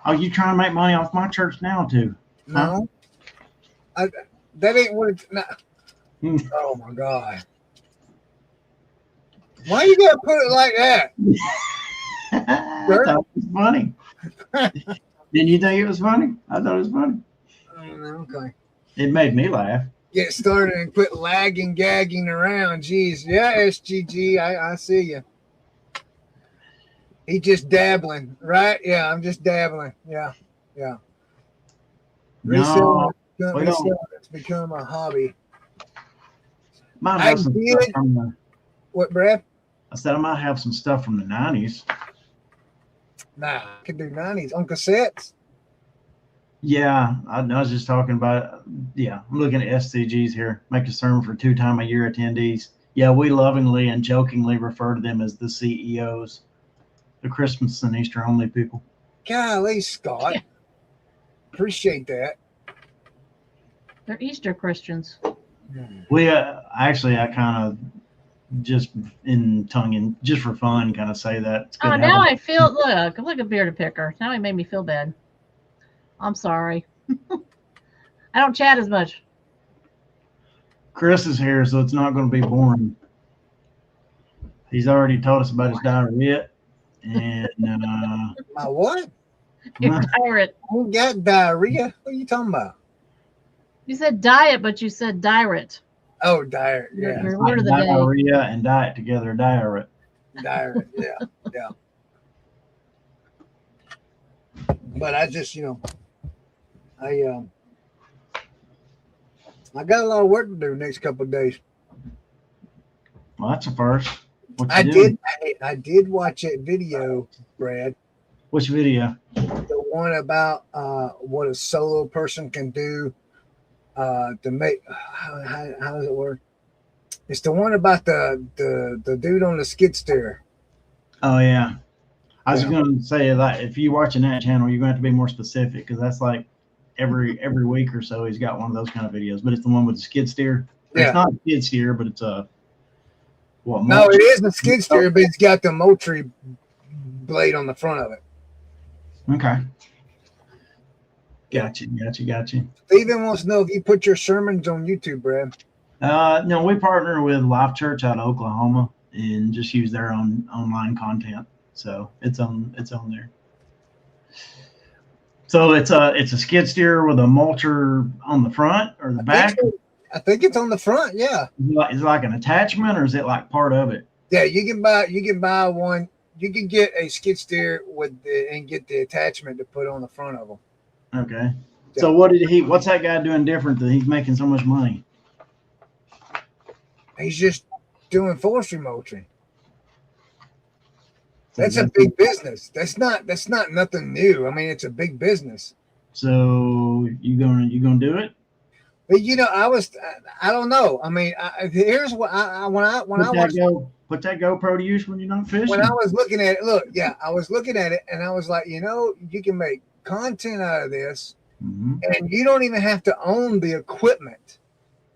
Oh, you trying to make money off my church now too? No. That ain't what it's not. Oh my God. Why you gotta put it like that? I thought it was funny. Didn't you think it was funny? I thought it was funny. Okay. It made me laugh. Get started and quit lagging, gagging around. Jeez. Yeah, SGG. I see you. He just dabbling, right? Yeah, I'm just dabbling. Yeah. No, Reselling, it's become a hobby. might have some stuff from the, What, Brad? I said I might have some stuff from the 90s. Nah, I could do 90s on cassettes. Yeah, I was just talking about. Yeah, I'm looking at SCGs here. Make a sermon for 2-time-a-year attendees. Yeah, we lovingly and jokingly refer to them as the CEOs, the Christmas and Easter only people. Golly, Scott. Appreciate that. They're Easter Christians. We actually, I kind of just just for fun, kind of say that. It's good Oh, to now have I feel, look at Bearded Picker. Now he made me feel bad. I'm sorry. I don't chat as much. Chris is here, so it's not going to be boring. He's already told us about his diarrhea. And My what? You're pirate. Who got diarrhea? What are you talking about? You said diet, but you said diet. Oh, diet. Yeah. Your word of the day. diarrhea and diet together, diarrhea. Diet. Yeah. But I just, I got a lot of work to do next couple of days. Well, that's a first. I did watch that video, Brad. Which video? The one about what a solo person can do to make how does it work? It's the one about the dude on the skid steer. Oh yeah. I was going to say, like, if you're watching that channel, you're going to have to be more specific because that's like every week or so he's got one of those kind of videos. But it's the one with the skid steer. Yeah. It's not a skid steer, but it's a what? No, it is the skid steer, but it's got the Moultrie blade on the front of it. Okay. Gotcha. Steven wants to know if you put your sermons on YouTube, Brad. No, we partner with Life Church out of Oklahoma and just use their own online content. So it's on there. So it's a skid steer with a mulcher on the front or the back. I think it's on the front. Yeah. Is it like an attachment or is it like part of it? Yeah, you can buy one. You can get a skid steer and get the attachment to put on the front of them. Okay. Yeah. So what's that guy doing different that he's making so much money? He's just doing forestry mulching. That's a big business. That's not nothing new. I mean, it's a big business. So you gonna do it? But I don't know. I mean, here's what put that GoPro to use when you're not fishing. When I was looking at it, I was looking at it and I was like, you can make content out of this, and you don't even have to own the equipment.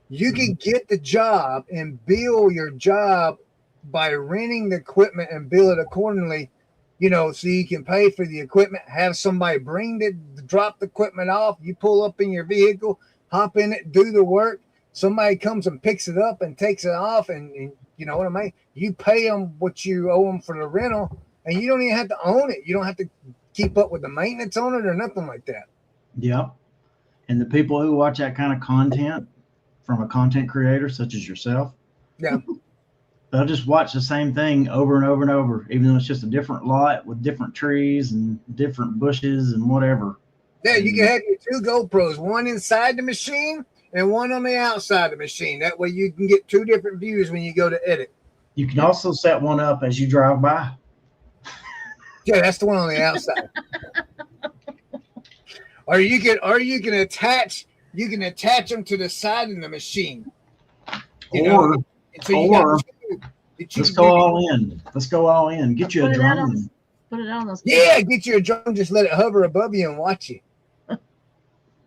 You can get the job and bill your job by renting the equipment and bill it accordingly, so you can pay for the equipment, have somebody drop the equipment off, you pull up in your vehicle, hop in it, do the work. Somebody comes and picks it up and takes it off, and you know what I mean? You pay them what you owe them for the rental, and you don't even have to own it. You don't have to keep up with the maintenance on it or nothing like that. Yep. And the people who watch that kind of content from a content creator such as yourself, Yeah. they'll just watch the same thing over and over and over, even though it's just a different lot with different trees and different bushes and whatever. Yeah, you can have your 2 GoPros, one inside the machine and one on the outside of the machine. That way you can get 2 different views when you go to edit. You can also set one up as you drive by. Yeah, that's the one on the outside. Or you can attach them to the side of the machine. Or So let's go all in. Let's go all in. Get you a drone. Put it on those. Yeah, get you a drone. Just let it hover above you and watch you.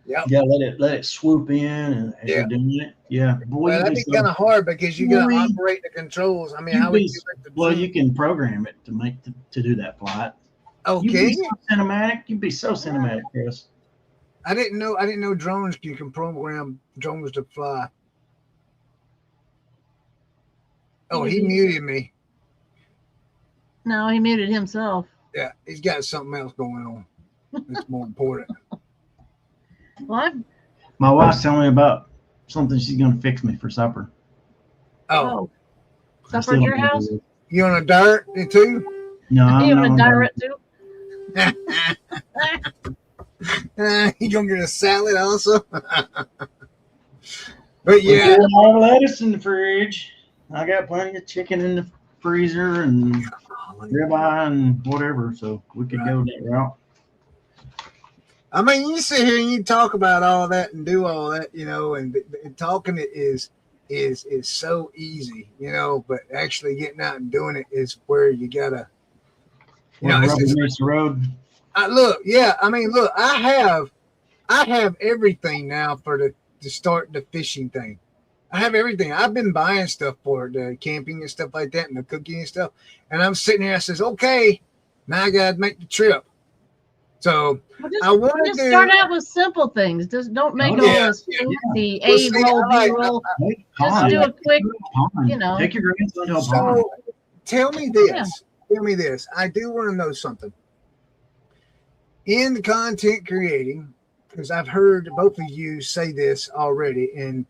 Yeah. Yeah, let it swoop in as you're doing it. Yeah. Boy, Well, that'd be kind of hard because you got to Boy. operate the controls. I mean, how would you like the Well, you can program it to do that flight. Okay. You'd be so cinematic. You'd be so cinematic, Chris. I didn't know drones you can program drones to fly. Oh, he muted me. No, he muted himself. Yeah, he's got something else going on. It's more important. Well, My wife's telling me about something she's going to fix me for supper. Oh, I supper at still your don't know house? what it you on a dirt too? No, I'm You not want to on direct too? You gonna get a salad also? But We yeah, got more lettuce in the fridge. I got plenty of chicken in the freezer and ribeye and whatever, so we could go that route. I mean, you sit here and you talk about all that and do all that, you know, and talking it is so easy, you know, but actually getting out and doing it is where you gotta, you know, Rubber meets the road. look, I have everything now to start the fishing thing. I have everything. I've been buying stuff for the camping and stuff like that and the cooking and stuff. And I'm sitting here, I says, okay, now I gotta make the trip. So I want to start out with simple things. Just don't make all this fancy A roll, B roll. Just do a quick, you know. Take your grandson to a pond. So tell me this. Tell me this. I do want to know something. In the content creating, because I've heard both of you say this already, and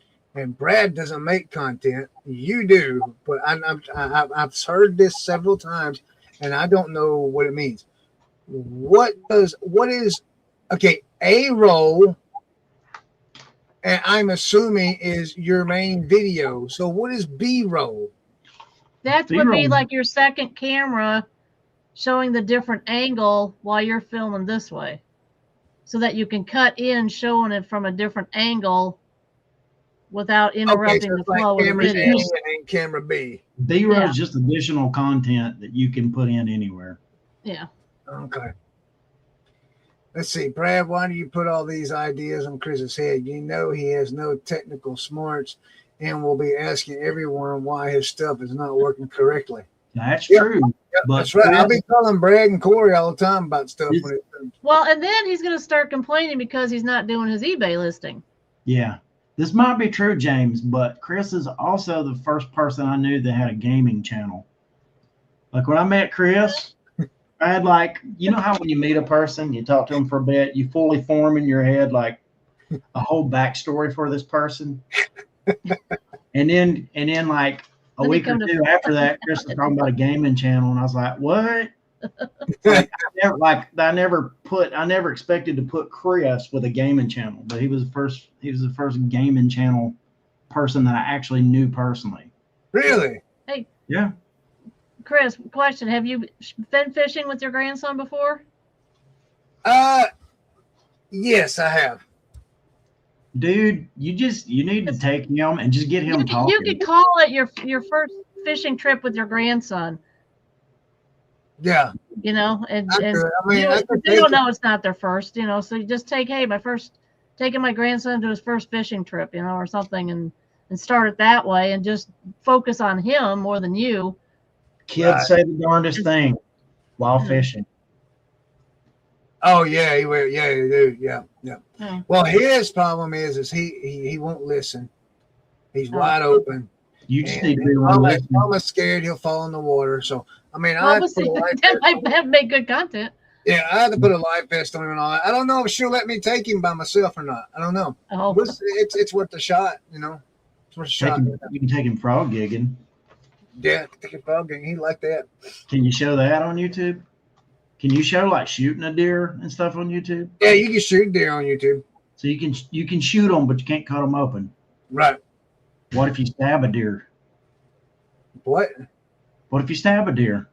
Brad doesn't make content. You do, but I've heard this several times, and I don't know what it means. What is A roll, and I'm assuming is your main video. So what is B roll? That would be like your second camera showing the different angle while you're filming this way, so that you can cut in showing it from a different angle without interrupting the flow of the video. And camera B. B-roll is just additional content that you can put in anywhere. Yeah. Okay. Let's see, Brad, why do you put all these ideas on Chris's head? You know he has no technical smarts and will be asking everyone why his stuff is not working correctly. That's true. Yep, But that's right. I'll be calling Brad and Corey all the time about stuff. Well, and then he's going to start complaining because he's not doing his eBay listing. Yeah. This might be true, James, but Chris is also the first person I knew that had a gaming channel. Like when I met Chris, I had you know how when you meet a person, you talk to them for a bit, you fully form in your head like a whole backstory for this person. and then like a week or two after that, Chris was talking about a gaming channel, and I was like, what? I never expected to put Chris with a gaming channel, but he was the first gaming channel person that I actually knew personally. Really? Hey. Yeah. Chris, question: have you been fishing with your grandson before? Yes, I have. Dude, you need to take him and just get him talking. You could call it your first fishing trip with your grandson. Yeah. You know, and I mean, they don't know it's not their first, you know, so you just take, hey, taking my grandson to his first fishing trip, you know, or something, and start it that way and just focus on him more than you. Kids say the darndest thing while fishing. Oh yeah, he will. Yeah, he do. Yeah, yeah. Oh. Well, his problem is he won't listen. He's Oh. wide open. You just And need to be one listening. Mama's scared he'll fall in the water. So I mean, I Well, have we'll to put see. a life That vest might make good content. Yeah, I had to put a life vest on him and all that. I don't know if she'll let me take him by myself or not. I don't know. Oh, It's worth a shot, you know. It's worth a shot. You can take him frog gigging. Yeah, take a frog game. He like that. Can you show that on YouTube? Can you show like shooting a deer and stuff on YouTube? Yeah, you can shoot deer on YouTube. So you can shoot them, but you can't cut them open. Right. What if you stab a deer? What? What if you stab a deer?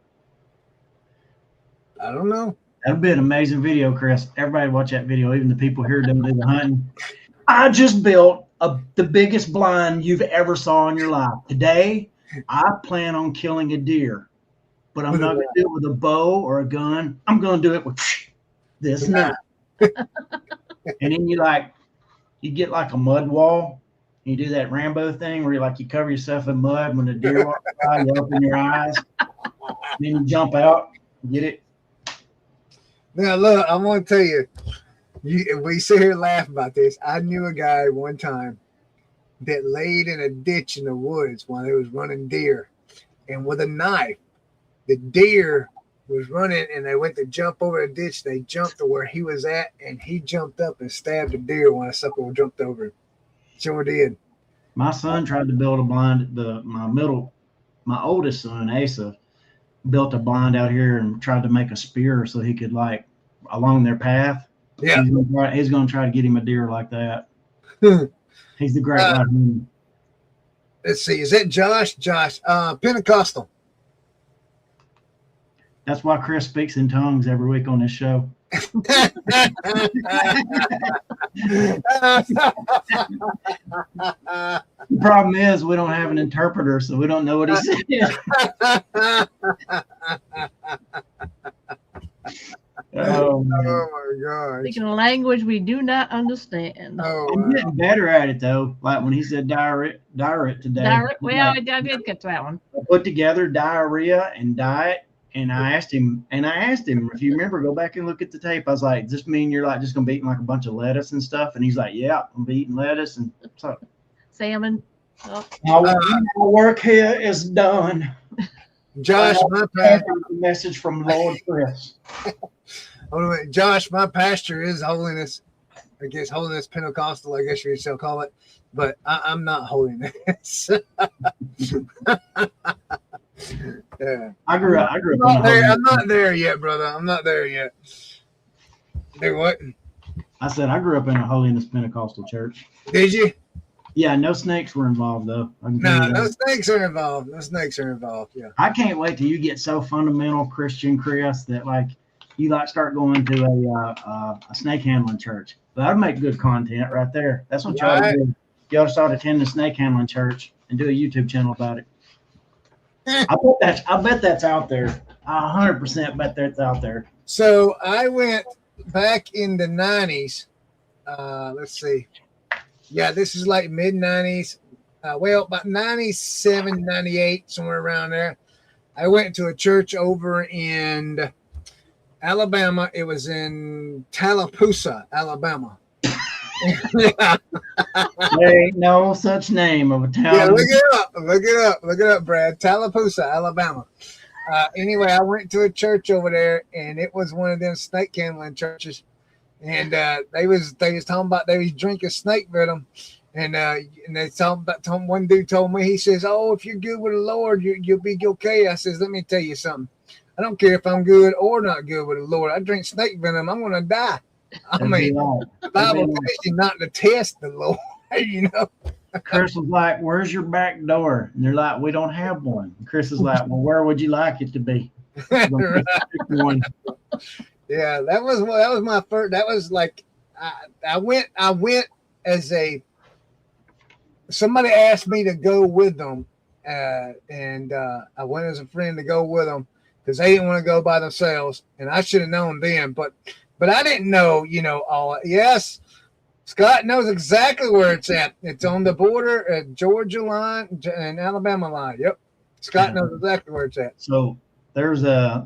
I don't know. That'd be an amazing video, Chris. Everybody watch that video, even the people here don't do the hunting. I just built the biggest blind you've ever saw in your life. Today, I plan on killing a deer, but I'm not going to do it with a bow or a gun. I'm going to do it with this knife. And then you get like a mud wall. You do that Rambo thing where you cover yourself in mud. When the deer walks by, you open your eyes. Then you jump out. Get it? Now, look, I'm going to tell you, we sit here and laugh about this. I knew a guy one time that laid in a ditch in the woods while he was running deer. And with a knife, the deer was running and they went to jump over the ditch. They jumped to where he was at and he jumped up and stabbed the deer when a sucker jumped over him. Sure did. My son tried to build a blind. My oldest son, Asa, built a blind out here and tried to make a spear so he could along their path. Yeah. He's going to try to get him a deer like that. He's the great one. Let's see. Is that Josh? Josh, Pentecostal. That's why Chris speaks in tongues every week on this show. The problem is we don't have an interpreter, so we don't know what he said. Oh my God. speaking a language we do not understand. Oh, I'm getting better at it though. Like when he said diarrhea today. Well, I did get that one. I put together diarrhea and diet, and I asked him if you remember, go back and look at the tape. I was like, does this mean you're just gonna be eating a bunch of lettuce and stuff? And he's like, yeah, I'm gonna be eating lettuce and so. Salmon. Oh. My work here is done. Josh, my Message from Lord Chris. Josh, my pastor is holiness. I guess holiness Pentecostal, I guess you shall call it. But I'm not holiness. Yeah. I grew up. I'm not there yet, brother. I'm not there yet. Do what? I said I grew up in a holiness Pentecostal church. Did you? Yeah, no snakes were involved though. No snakes are involved. No snakes are involved. Yeah. I can't wait till you get so fundamental Christian, Chris, that you start going to a snake handling church. That'd make good content right there. That's what y'all do. You ought to start attending a snake handling church and do a YouTube channel about it. I bet that's out there. I 100% bet that's out there. So I went back in the 90s. Let's see. Yeah, this is like mid 90s. About 97, 98, somewhere around there. I went to a church over in Alabama. It was in Tallapoosa, Alabama. There ain't no such name of a town. Yeah, look it up, Brad. Tallapoosa, Alabama. Anyway, I went to a church over there, and it was one of them snake handling churches. And they was talking about they was drinking snake venom, and they told one dude told me, he says, "Oh, if you're good with the Lord, you'll be okay." I says, "Let me tell you something. I don't care if I'm good or not good with the Lord. I drink snake venom, I'm gonna die." I mean, the Bible tells you not to test the Lord, you know. Chris was like, "Where's your back door?" And they're like, "We don't have one." And Chris is like, "Well, where would you like it to be?" One. Yeah, that was my first. That was like I went as somebody asked me to go with them, and I went as a friend to go with them because they didn't want to go by themselves, and I should have known then, but I didn't know, all. Yes, Scott knows exactly where it's at. It's on the border at Georgia line and Alabama line. Yep, Scott knows exactly where it's at. So there's a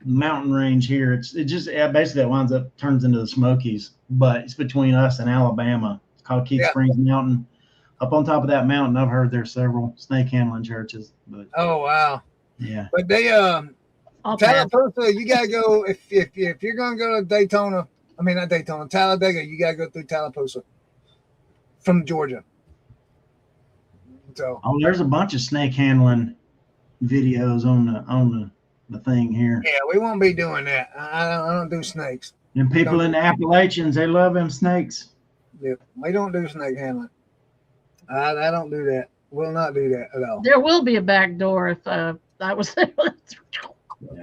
mountain range here. It just basically it turns into the Smokies, but it's between us and Alabama. It's called Keith Springs Mountain. Up on top of that mountain, I've heard there's several snake handling churches. But Oh wow. yeah. But they Tallahassee, you gotta go if you're gonna go to Daytona. I mean not Daytona, Talladega. You gotta go through Tallahassee from Georgia. So there's a bunch of snake handling videos on the thing here. yeah, we won't be doing that. I don't do snakes. And people in the Appalachians, they love them snakes. Yep, we don't do snake handling. I don't do that. Will not do that at all. There will be a back door if I was there.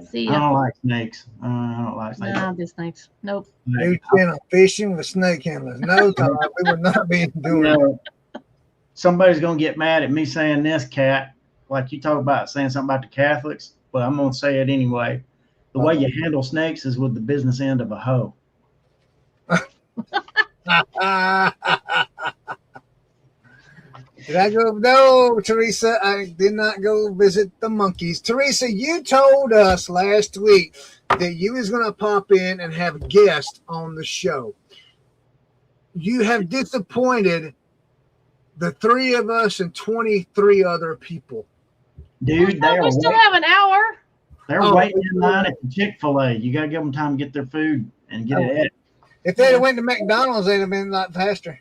See I ya. don't like snakes. I don't like snakes. No, the snakes. Nope. New channel, fishing with snake handlers. No, Todd, we would not be doing that. Somebody's gonna get mad at me saying this, Cat. Like you talk about saying something about the Catholics, but I'm gonna say it anyway. The way you handle snakes is with the business end of a hoe. Did I go? No, Teresa, I did not go visit the monkeys. Teresa, you told us last week that you was going to pop in and have guests on the show. You have disappointed the three of us and 23 other people. Dude, We still have an hour. they're waiting in line at the Chick-fil-A. You gotta give them time to get their food and get it. If they'd have went to McDonald's, they'd have been a lot faster.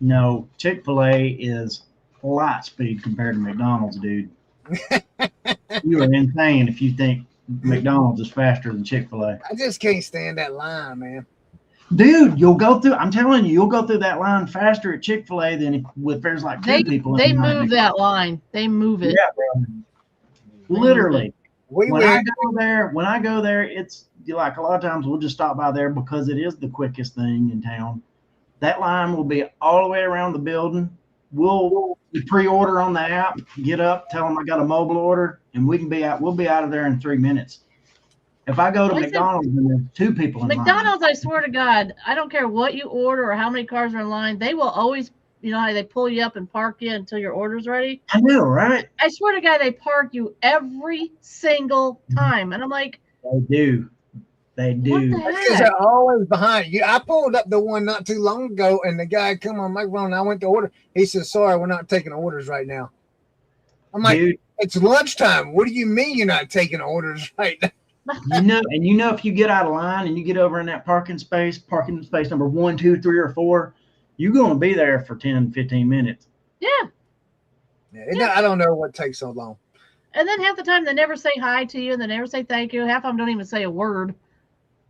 No, Chick-fil-A is light speed compared to McDonald's, dude. You are insane if you think McDonald's is faster than Chick-fil-A. I just can't stand that line, man. Dude, I'm telling you, you'll go through that line faster at Chick-fil-A than if there's like two people. They move that line. They move it. Yeah, bro. Literally. When I go there, it's like a lot of times we'll just stop by there because it is the quickest thing in town. That line will be all the way around the building. We'll pre-order on the app, get up, tell them I got a mobile order, and we'll be out of there in 3 minutes. If I go to McDonald's and there's two people in McDonald's, I swear to God, I don't care what you order or how many cars are in line. They will always, you know how they pull you up and park you until your order's ready? I know, right? I swear to God, they park you every single time. And I'm like, They do. They do. what the Because heck? they're always behind you. I pulled up the one not too long ago, and the guy come on my phone. And I went to order. He said, "Sorry, we're not taking orders right now." I'm like, Dude, "It's lunchtime. What do you mean you're not taking orders right now?" you know, if you get out of line and you get over in that parking space number 1, 2, 3, or 4, you're going to be there for 10, 15 minutes. Yeah. I don't know what takes so long. And then half the time they never say hi to you and they never say thank you. Half of them don't even say a word.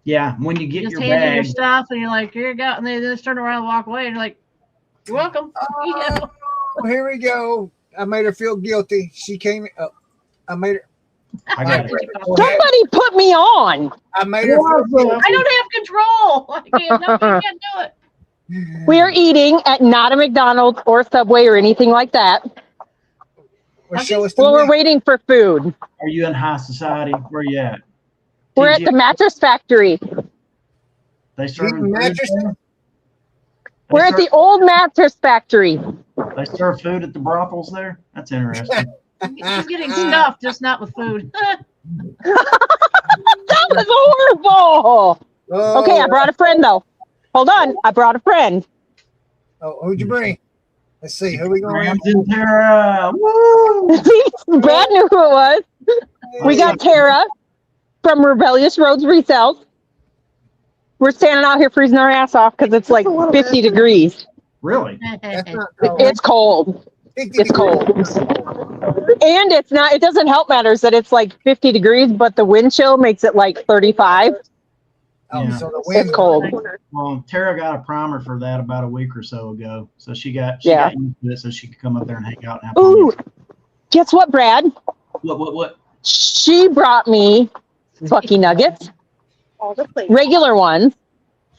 Yeah, when you get Just your hand you bag. your stuff and you're like, here you go. And they just turn around and walk away and you're like, you're welcome. You know? Oh, here we go. I made her feel guilty. She came up. I made her. I got it. Somebody put me on. I made her feel guilty. I don't have control. I can't do it. We are eating at not a McDonald's or Subway or anything like that. Well, show us the Well, we're link. waiting for food. Are you in high society? Where you at? We're at the mattress factory. They serve Eating mattresses? We're at the old mattress factory. They serve food at the brothels there. That's interesting. He's getting stuffed, just not with food. That was horrible. Oh, Okay, I brought a friend though. Hold on, I brought a friend. Oh, who'd you bring? Let's see. Who we going? Rams and Tara. Woo! Brad knew who it was. We got Tara from Rebellious Roads Resells. We're standing out here freezing our ass off because it's like 50 degrees. Really? That's not cold. It's cold. 50 It's cold. degrees. And it's not, it doesn't help matters that it's like 50 degrees, but the wind chill makes it like 35. Oh, Yeah. so the wind. It's cold. Well, Tara got a primer for that about a week or so ago. So she got Yeah. used to it so she could come up there and hang out and have Ooh, fun. guess what, Brad? What? She brought me Bucky Nuggets, regular ones.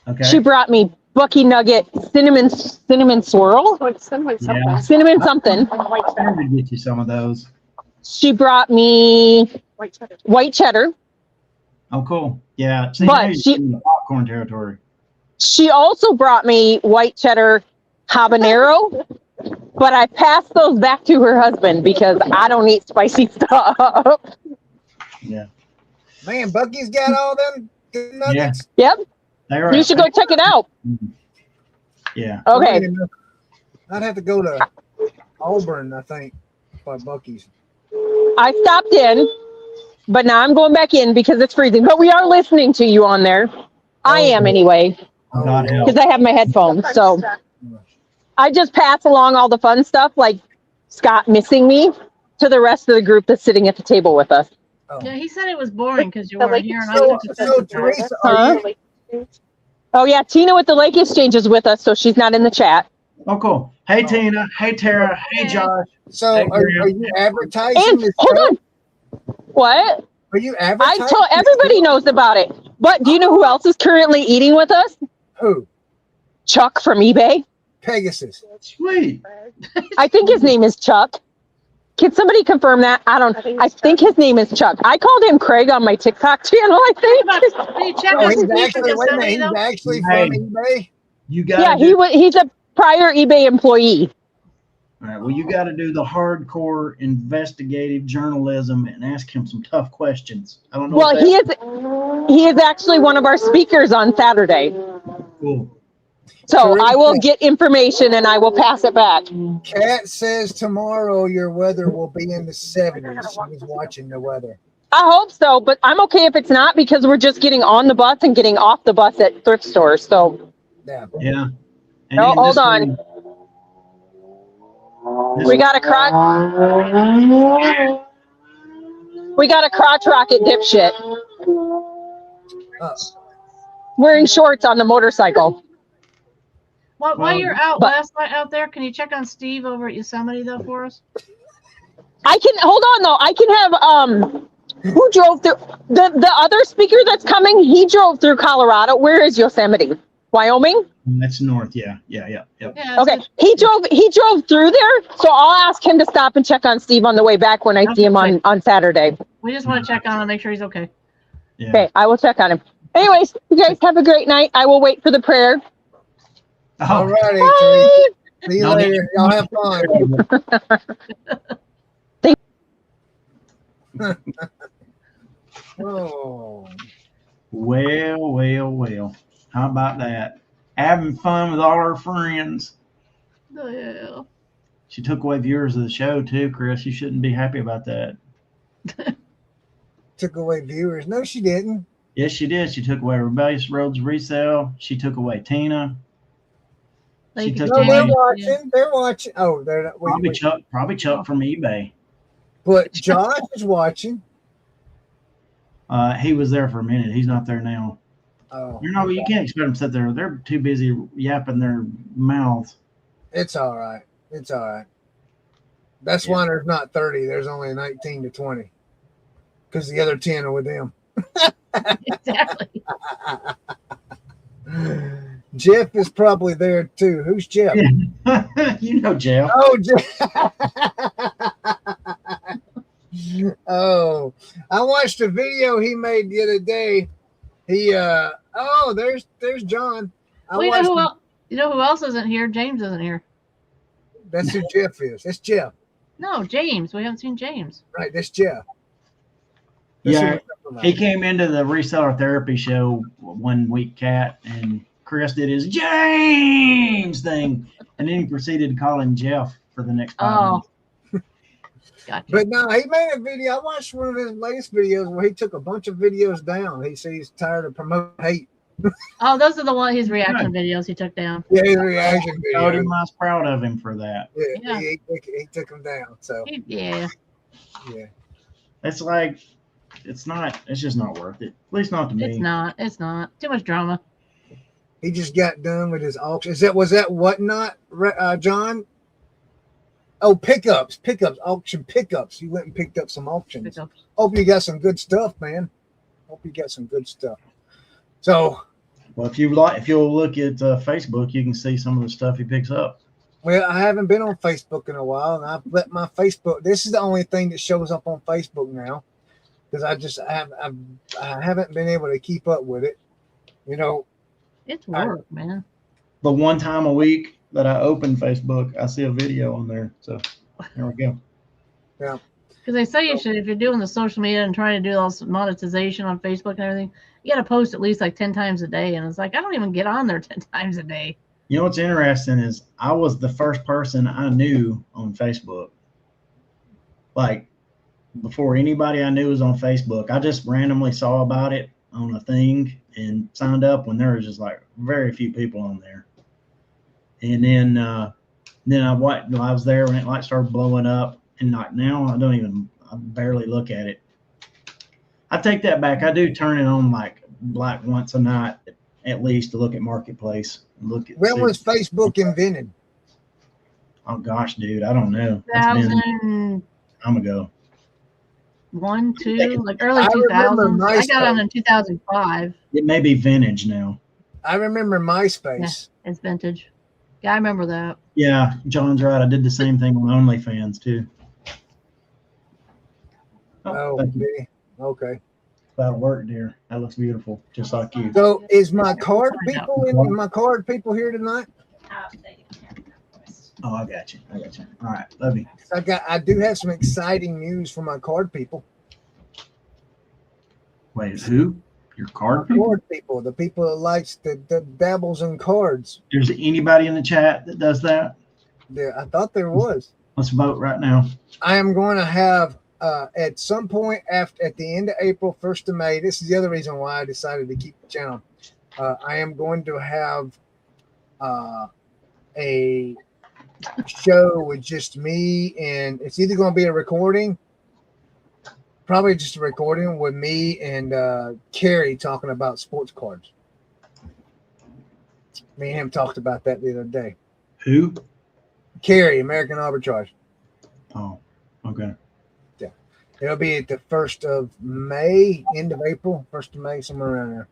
Okay. She brought me Bucky Nugget cinnamon swirl, Yeah. cinnamon something. Time to get you some of those. She brought me white cheddar. Oh, cool. Yeah. See, But now you're she- in the popcorn territory. She also brought me white cheddar habanero, but I passed those back to her husband because I don't eat spicy stuff. Yeah. Man, Bucky's got all them nuggets. Yep. They were You should go check it out. Yeah. Okay. I'd have to go to Auburn, I think, by Bucky's. I stopped in, but now I'm going back in because it's freezing. But we are listening to you on there. I am anyway, God help. because I have my headphones. So I just pass along all the fun stuff, like Scott missing me, to the rest of the group that's sitting at the table with us. Oh. Yeah, he said it was boring because you weren't here, and I So, took offense to that. Teresa, Huh? Oh yeah, Tina with the Lake Exchange is with us, so she's not in the chat. Oh, cool. Hey, Tina. Hey, Tara. Hey, Josh. so Hey, are Graham. you advertising And this hold show? on, what? Are you I advertising? told everybody knows about it. But do you know who else is currently eating with us? Who? Chuck from eBay. Pegasus. Sweet. I think his name is Chuck. Can somebody confirm that? I think his name is Chuck. I called him Craig on my TikTok channel, I think. Did you check Oh, on he's Steve from actually, wait a minute, Yosemite, he's though? actually Hey. from eBay? You got Yeah, he's a prior eBay employee. All right. Well, you got to do the hardcore investigative journalism and ask him some tough questions. I don't know. Well, if he is actually one of our speakers on Saturday. cool. So Teresa. I will get information and I will pass it back. Kat says tomorrow your weather will be in the 70s. She was watching the weather. I hope so, but I'm okay if it's not because we're just getting on the bus and getting off the bus at thrift stores. So Yeah. Yeah. And Oh, then hold this on. thing- we got a crotch rocket dipshit Uh, wearing shorts on the motorcycle. While you're out But- last night out there, can you check on Steve over at Yosemite though for us? I can hold on though. I can have who drove through the other speaker that's coming? He drove through Colorado. Where is Yosemite? Wyoming? That's north. Yeah. Yep. Yeah. Okay. He drove through there, so I'll ask him to stop and check on Steve on the way back when I see him on Saturday. We just want to check on him and make sure he's okay. Yeah. Okay, I will check on him. Anyways, you guys have a great night. I will wait for the prayer. all Oh, righty, Bye. Teresa. See you No, later. Y'all have fun. Oh. well. How about that? Having fun with all her friends. Oh, yeah. She took away viewers of the show too, Chris. You shouldn't be happy about that. Took away viewers. No, she didn't. Yes, she did. She took away Rebellious Roads Resale. She took away Tina. Like, took No, they're away- watching. They're watching. Oh, they're not. Probably Chuck from eBay. But Josh is watching. He was there for a minute. He's not there now. Oh, You can't expect them to sit there. They're too busy yapping their mouths. it's all right. It's all right. That's why there's not 30. There's only 19 to 20. Because the other 10 are with them. Exactly. Jeff is probably there too. Who's Jeff? You know, Jeff. Oh, Jeff. Oh, I watched a video he made the other day. He there's John. Well, you know who else isn't here? James isn't here. That's who Jeff is. That's Jeff. No, James. We haven't seen James. Right, that's Jeff. That's who Yeah, we're talking about. he came into the reseller therapy show one week, Cat, and Chris did his James thing, and then he proceeded to call him Jeff for the next 5 Oh. minutes. Gotcha. But no, he made a video. I watched one of his latest videos where he took a bunch of videos down. He said he's tired of promoting hate. Oh, those are his reaction videos he took down. Yeah, his reaction Told video. him I was proud of him for that. Yeah, Yeah. he took him down. So Yeah. yeah. It's like, it's just not worth it. At least not to me. It's not. It's not. Too much drama. He just got done with his auction. Was that whatnot, John? Oh, pickups, auction pickups. You went and picked up some auctions. Pickups. Hope you got some good stuff, man. Hope you got some good stuff. So, Well, if you'll look at Facebook, you can see some of the stuff he picks up. well, I haven't been on Facebook in a while, and I've let my Facebook. This is the only thing that shows up on Facebook now, because I haven't been able to keep up with it. You know, It's work, man. The one time a week that I open Facebook, I see a video on there. So there we go. Because they say you should, if you're doing the social media and trying to do all this monetization on Facebook and everything, you got to post at least like 10 times a day. And it's like, I don't even get on there 10 times a day. You know what's interesting is I was the first person I knew on Facebook. Like, before anybody I knew was on Facebook, I just randomly saw about it on a thing and signed up when there was just like very few people on there. And then I was there when it like started blowing up, and like now I barely look at it. I take that back. I do turn it on like once a night at least to look at Marketplace. When was Facebook invented? Oh gosh, dude, I don't know. That's been 2001, time ago. 2, like early I remember 2000s. I got on MySpace. in 2005. It may be vintage now. I remember MySpace. It's vintage. Yeah, I remember that. Yeah, John's right. I did the same thing on OnlyFans too. Oh, thank you. okay. Okay. That'll work, dear. That looks beautiful, just like you. So is my card people here tonight? Oh, I got you. All right, love you. I do have some exciting news for my card people. Wait, who? Your card people? Card people, the people that likes the dabbles in cards. There's anybody in the chat that does that? I thought there was. Let's vote right now. I am going to have at some point at the end of April, 1st of May. This is the other reason why I decided to keep the channel. I am going to have a show with just me, and it's either going to be a recording, probably just a recording with me and Carrie talking about sports cards. Me and him talked about that the other day. Who? Carrie, American Arbitrage. Oh, okay. Yeah. It'll be at the 1st of May, end of April, 1st of May, somewhere around there.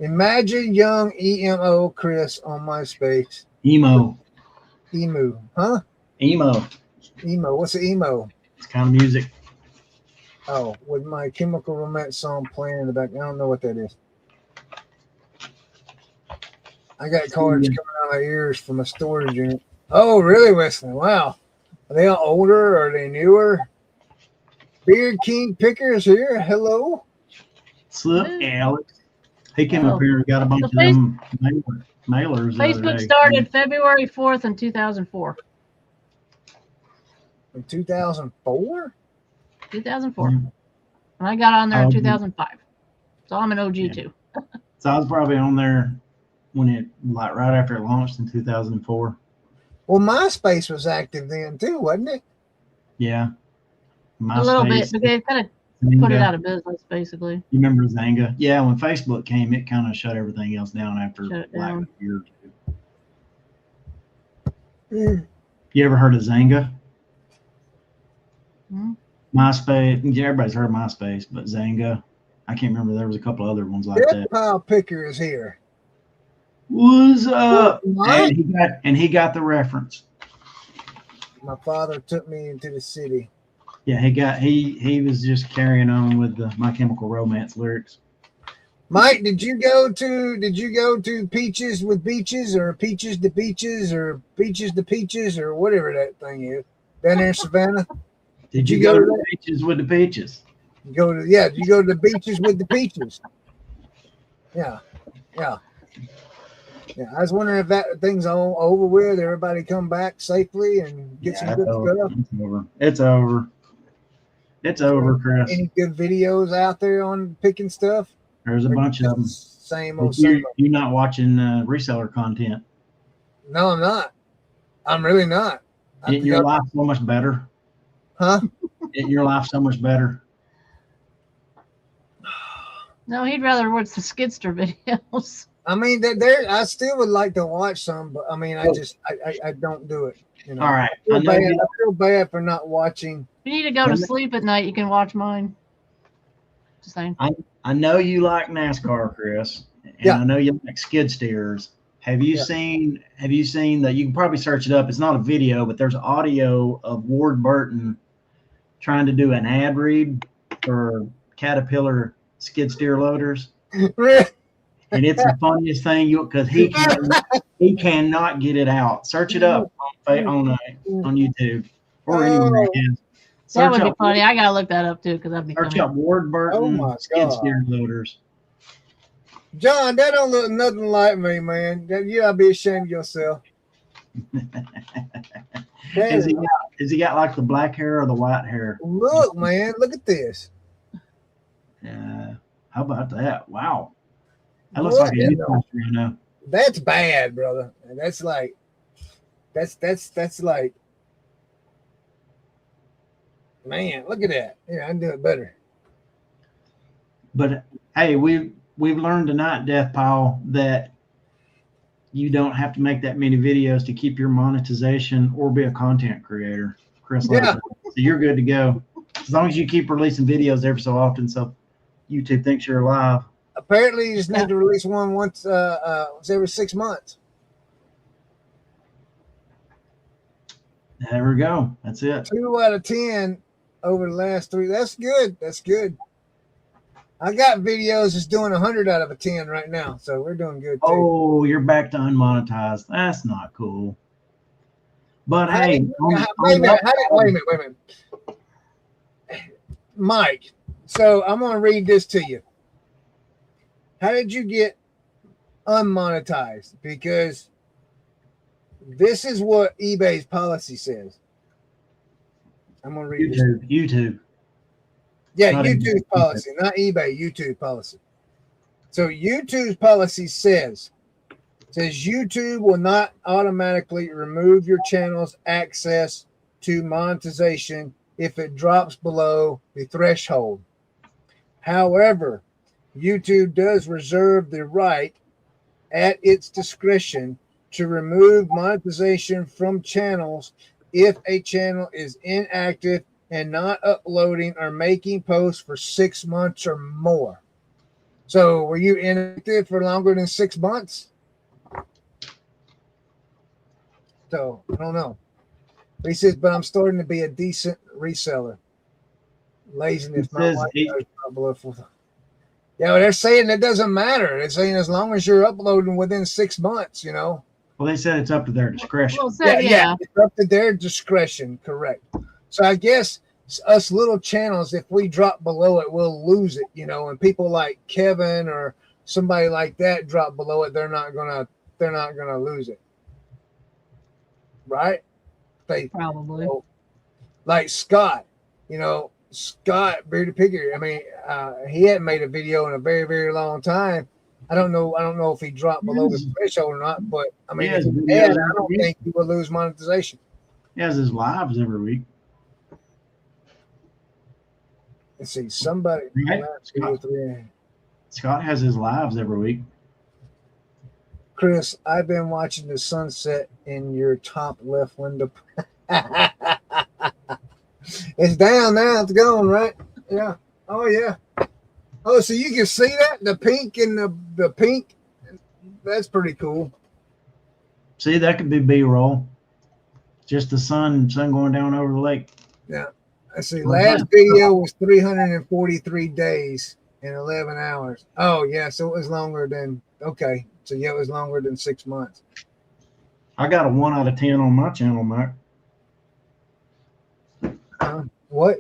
Imagine young EMO Chris on MySpace. Emo. Huh? Emo. What's an emo? It's kind of music. Oh, with My Chemical Romance song playing in the back. I don't know what that is. I got cards coming out of my ears from a storage unit. Oh, really, Wesley? Wow. Are they all older? Or are they newer? Beard King Pickers here. Hello. Slip, Alex. He came up here and got a bunch of The them mailers. the other Facebook day. started February 4th in 2004. In 2004? 2004. Yeah. And I got on there in Um, 2005. So I'm an OG Yeah. too. So I was probably on there when it, like, right after it launched in 2004. Well, MySpace was active then too, wasn't it? Yeah. A little bit, MySpace, but they kind of put it out of business, basically. You remember Zanga? Yeah, when Facebook came, it kind of shut everything else down after Shut it like down. a year or two. You ever heard of Zanga? Hmm? MySpace. Yeah, everybody's heard of MySpace, but Zanga. I can't remember. There was a couple other ones like Death that. Pile Picker is here. What's up? Mike? And he got the reference. My father took me into the city. Yeah, he was just carrying on with the My Chemical Romance lyrics. Mike, did you go to Peaches with Beaches or Peaches to Beaches or Beaches to Peaches or whatever that thing is down there in Savannah? Did you go to the Beaches with the Peaches? You go to the Beaches with the Peaches. Yeah. I was wondering if that thing's all over with. Everybody come back safely and get some good stuff. It's over. It's over. It's over, Chris. Any good videos out there on picking stuff? There's a bunch of them. Same old. You're not watching reseller content. No, I'm not. I'm really not. Isn't your life so much better? Huh? Isn't your life so much better? No, he'd rather watch the Skidster videos. I mean, I still would like to watch some, but I mean, I don't do it. You know? All right. I feel bad for not watching. If you need to go to sleep at night, you can watch mine. Just saying. I know you like NASCAR, Chris, and Yeah. I know you like skid steers. Have you seen that? You can probably search it up. It's not a video, but there's audio of Ward Burton trying to do an ad read for Caterpillar skid steer loaders. And it's the funniest thing because he cannot get it out. Search it up on YouTube or anywhere. That would Search be up, funny. I gotta look that up too because that'd be search funny. up Ward Oh Burton my skid God. steer loaders. John, that don't look nothing like me, man. You gotta be ashamed of yourself. Has he got like the black hair or the white hair? Look, man, look at this. Yeah. How about that? Wow. That looks What like a in youth the- pastor, you know. That's bad, brother. And that's like, that's like, man, look at that. Yeah, I can do it better. But hey, we've learned tonight, Death Pile, that you don't have to make that many videos to keep your monetization or be a content creator. Chris, Yeah. so you're good to go. As long as you keep releasing videos every so often, so YouTube thinks you're alive. Apparently, you just need to release one once every 6 months. There we go. That's it. 2 out of 10 over the last 3. That's good. That's good. I got videos that's doing 100 out of a 10 right now, so we're doing good too. Oh, you're back to unmonetized. That's not cool. But hey, wait a minute. Mike, so I'm going to read this to you. How did you get unmonetized? Because this is what eBay's policy says. I'm going to read this. YouTube. Yeah, Not YouTube's eBay. policy, not eBay, YouTube policy. So YouTube's policy says YouTube will not automatically remove your channel's access to monetization if it drops below the threshold. However, YouTube does reserve the right at its discretion to remove monetization from channels if a channel is inactive and not uploading or making posts for 6 months or more. So were you inactive for longer than 6 months? So I don't know. He says, but I'm starting to be a decent reseller. Laziness, my wife does not below 4. Yeah, well, they're saying it doesn't matter. They're saying as long as you're uploading within 6 months, you know. Well, they said it's up to their discretion. Well, so, Yeah, it's up to their discretion, correct. So I guess us little channels, if we drop below it, we'll lose it, you know. And people like Kevin or somebody like that drop below it, they're not gonna lose it, right? They probably. you know, like Scott, you know, Scott Bearded Pigger. I mean, he hadn't made a video in a very, very long time. I don't know if he dropped below the threshold or not, but I mean, if he had, I don't think he would lose monetization. He has his lives every week. Let's see, somebody. Right. Scott has his lives every week. Chris, I've been watching the sunset in your top left window. It's down now. It's gone, right? Yeah. Oh, yeah. Oh, so you can see that? The pink and the pink? That's pretty cool. See, that could be B-roll. Just the sun going down over the lake. Yeah. I see. Last video was 343 days and 11 hours. Oh, yeah. So it was longer than, okay. So, yeah, it was longer than 6 months. I got a 1 out of 10 on my channel, Mike. What?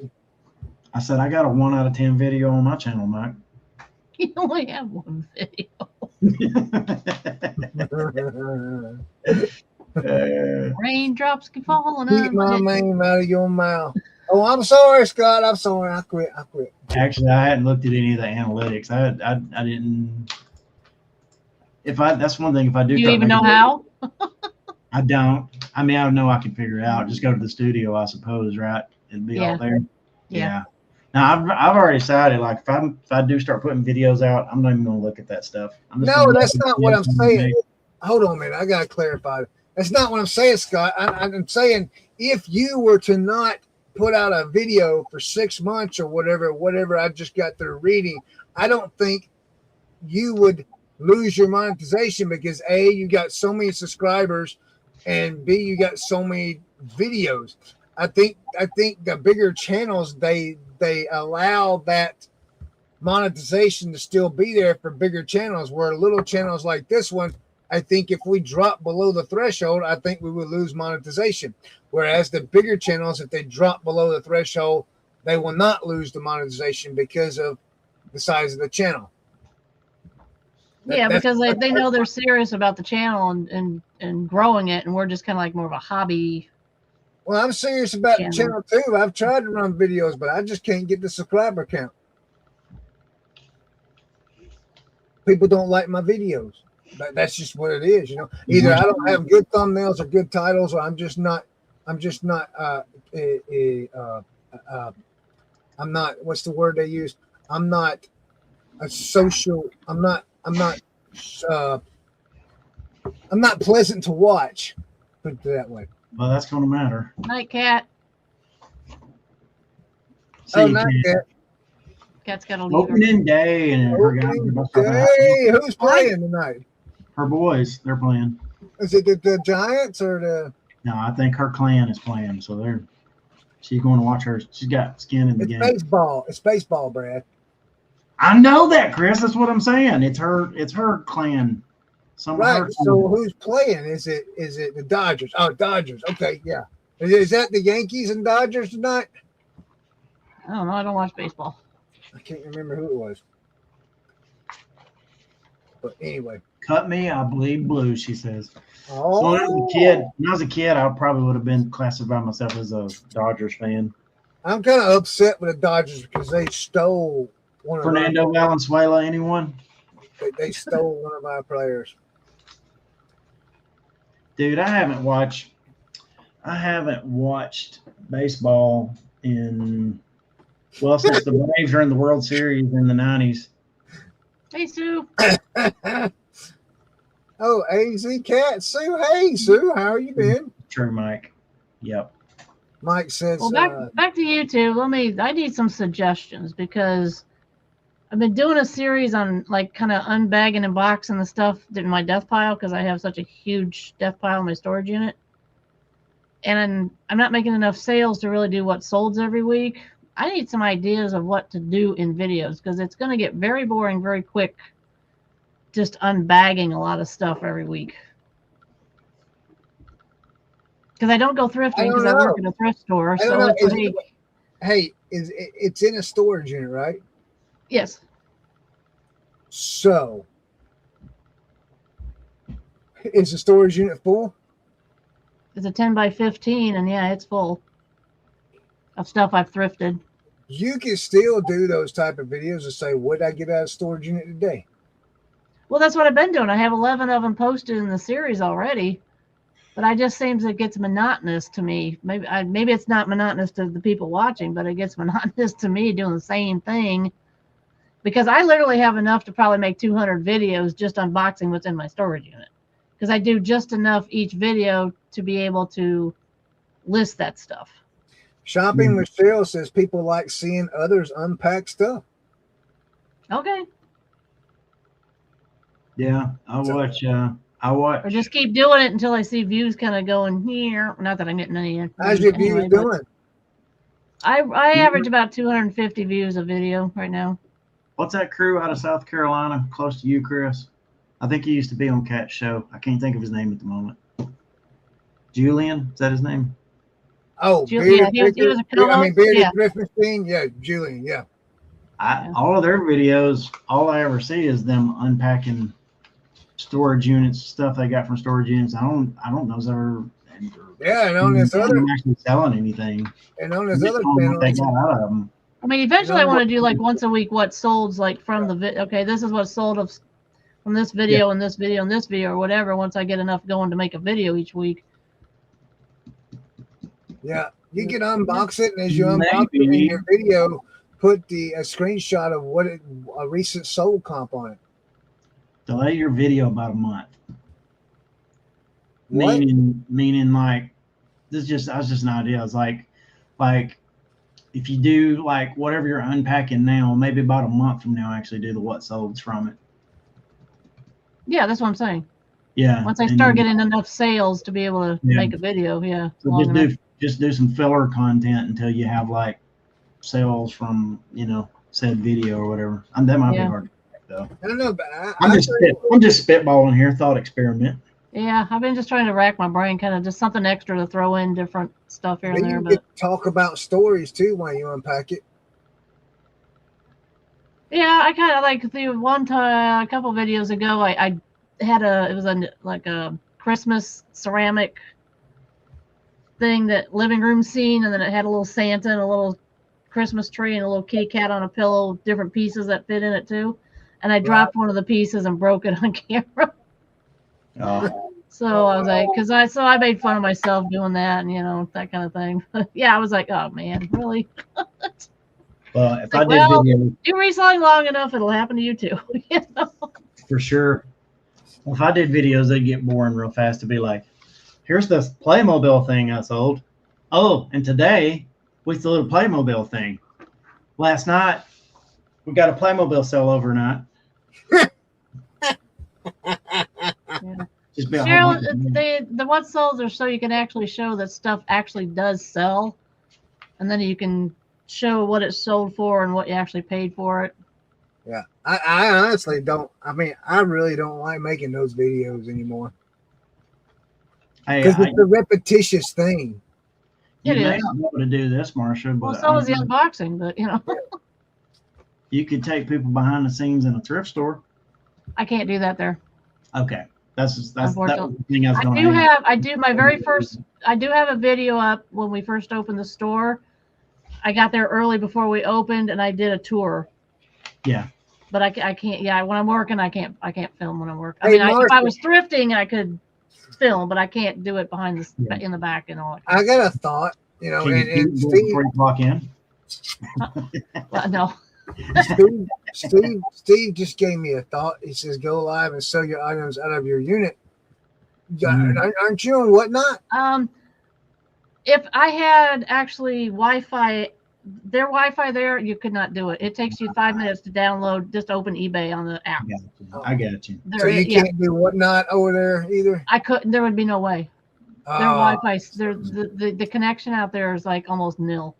I said I got a 1 out of 10 video on my channel, Mike. You only have one video. Raindrops keep falling Keep my on my name out of your mouth. Oh, I'm sorry, Scott. I'm sorry. I quit. Actually, I hadn't looked at any of the analytics. I didn't. That's one thing. If I do, Do you even know how? I don't. I mean, I know I can figure it out. Just go to the studio, I suppose, right? It'd be all there. Yeah. Now I've already decided. Like if I do start putting videos out, I'm not even gonna look at that stuff. No, that's not what I'm saying. Hold on a minute. I gotta clarify. That's not what I'm saying, Scott. I'm saying if you were to not put out a video for 6 months or whatever I just got through reading, I don't think you would lose your monetization because A, you got so many subscribers, and B, you got so many videos. I think the bigger channels they allow that monetization to still be there for bigger channels, where little channels like this one, I think if we drop below the threshold, I think we would lose monetization. Whereas the bigger channels, if they drop below the threshold, they will not lose the monetization because of the size of the channel. Yeah, That's- because they know they're serious about the channel and growing it, and we're just kind of like more of a hobby. Well, I'm serious about Channel. the channel too. I've tried to run videos, but I just can't get the subscriber count. People don't like my videos. That's just what it is, you know. Either I don't have good thumbnails or good titles, or I'm just not. I'm not. What's the word they use? I'm not a social. I'm not pleasant to watch. Put it that way. Well, that's going to matter. Night, Cat. See, Oh, not that. Cat's got to leave. Her. opening day, and her guys are about to have a house. Hey, who's playing tonight? Her boys, they're playing. Is it the Giants or the? No, I think her clan is playing, so she's going to watch her. She's got skin in the It's game. baseball. It's baseball, Brad. I know that, Chris. That's what I'm saying. It's her clan. Some Right. of her So who's playing? Is it the Dodgers? Oh, Dodgers. Okay, yeah. Is that the Yankees and Dodgers tonight? I don't know. I don't watch baseball. I can't remember who it was. But anyway. cut me, I bleed blue, she says. Oh. So when I was a kid, I probably would have been classified myself as a Dodgers fan. I'm kind of upset with the Dodgers because they stole one of Fernando Valenzuela, anyone? They stole one of our players. Dude, I haven't watched baseball since the Braves are in the World Series in the 90s. Hey, Sue. Oh, AZ Cat. Sue. Hey, Sue. How are you been? True, Mike. Yep. Mike says. Well, back to YouTube. I need some suggestions because I've been doing a series on like kind of unbagging and boxing the stuff in my death pile because I have such a huge death pile in my storage unit. And I'm not making enough sales to really do what solds every week. I need some ideas of what to do in videos because it's going to get very boring very quick just unbagging a lot of stuff every week. Because I don't go thrifting because I work at a thrift store. So it's like, hey, it's in a storage unit, right? Yes. So, is the storage unit full? It's a 10 by 15, and yeah, it's full of stuff I've thrifted. You can still do those type of videos and say, what did I get out of storage unit today? Well, that's what I've been doing. I have 11 of them posted in the series already, but I just seems it gets monotonous to me. Maybe it's not monotonous to the people watching, but it gets monotonous to me doing the same thing because I literally have enough to probably make 200 videos just unboxing what's in my storage unit because I do just enough each video to be able to list that stuff. Shopping Michelle says people like seeing others unpack stuff. Okay. Yeah, I watch. Or just keep doing it until I see views kind of going here. Not that I'm getting any. How's your views doing? I average about 250 views a video right now. What's that crew out of South Carolina close to you, Chris? I think he used to be on Cat's show. I can't think of his name at the moment. Julian, is that his name? Oh, he was a co-host. Bearded Griffin thing. Yeah, Julian. Yeah. All of their videos, all I ever see is them unpacking storage units, stuff they got from storage units. I don't know if they're and on this other actually selling anything. And on this other channel, they channel, got out of them. I mean, eventually I want to do like once a week what sold like from the okay, this is what sold from this video and this video and this video or whatever. Once I get enough going to make a video each week. Yeah, you can unbox it, and as you unbox it in your video, put a screenshot of what a recent sold comp on it. Delay your video about a month. What? Meaning like that's just an idea. It's like if you do like whatever you're unpacking now, maybe about a month from now, actually do the what solds from it. Yeah, that's what I'm saying. Yeah. Once I start getting enough sales to be able to make a video, So just do some filler content until you have like sales from said video or whatever. That might be hard. though. I don't know, but I'm just spitballing here. Thought experiment. Yeah, I've been just trying to rack my brain, kind of just something extra to throw in different stuff here and then there. you But get to talk about stories too while you unpack it. yeah, I kind of like the one time a couple videos ago, I had it was like a Christmas ceramic thing, that living room scene, and then it had a little Santa and a little Christmas tree and a little kitty cat on a pillow, different pieces that fit in it too. And I dropped one of the pieces and broke it on camera. Oh, So I was like, I made fun of myself doing that, and that kind of thing. Yeah, I was like, oh man, really? well, if Like, I did well, video do reselling long enough, it'll happen to you too. for sure. Well, if I did videos, they'd get boring real fast. To be like, here's this Playmobil thing I sold. Oh, and today we sold a Playmobil thing. Last night we got a Playmobil sale overnight. Yeah. Just be a whole Cheryl, bunch of- the what sells are so you can actually show that stuff actually does sell, and then you can show what it sold for and what you actually paid for it. Yeah, I honestly don't. I mean, I really don't like making those videos anymore because it's a repetitious thing. You It may is. not be able to do this, Marsha, Well, but so was the unboxing, but you could take people behind the scenes in a thrift store. I can't do that there. Okay, that was the Unfortunately. thing I was I going do to have, I do have a video up when we first opened the store. I got there early before we opened, and I did a tour. Yeah. But I can't. Yeah, when I'm working, I can't film when I'm working. Hey, I mean, if I Martha. was thrifting, I could film, but I can't do it behind in the back and all. I got a thought, Can and you do it Steve, before you clock in? Well, no. Steve just gave me a thought. He says, "Go live and sell your items out of your unit." Aren't you on Whatnot? If I had actually Wi-Fi, their Wi-Fi there, you could not do it. It takes you 5 minutes to download. Just open eBay on the app. I got you. So you can't do Whatnot over there either. I couldn't. There would be no way. Their Wi-Fi, the connection out there is like almost nil.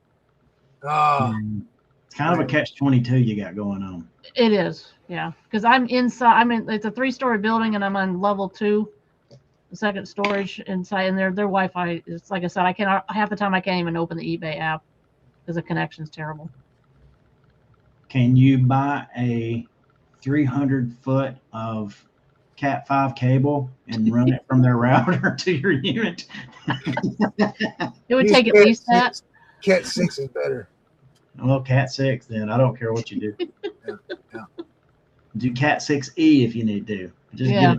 It's kind of a catch-22 you got going on. It is, yeah. Because I'm inside. It's a 3-story building, and I'm on level 2, the second storage inside. And their Wi-Fi is, like I said, I cannot. Half the time I can't even open the eBay app because the connection's terrible. Can you buy a 300-foot of Cat 5 cable and run it from their router to your unit? It would take at least that. Cat 6 is better. Well, Cat 6 then. I don't care what you do. Yeah. Do Cat 6E if you need to. Just Yeah.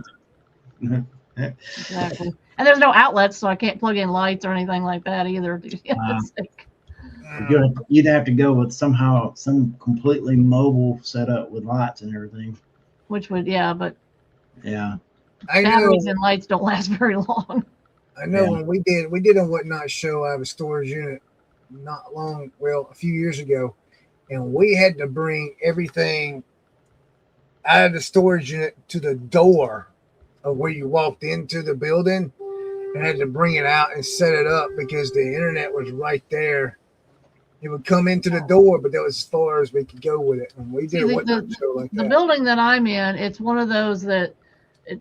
get it. Exactly. And there's no outlets, so I can't plug in lights or anything like that either. You'd have to go with some completely mobile setup with lights and everything. Which would, yeah, but Yeah. I know. batteries and lights don't last very long. I know Yeah. when we did a Whatnot show. I have a storage unit a few years ago, and we had to bring everything out of the storage unit to the door of where you walked into the building, and had to bring it out and set it up because the internet was right there. It would come into the door, but that was as far as we could go with it. And we did a Whatnot show like that. The building that I'm in, it's one of those that,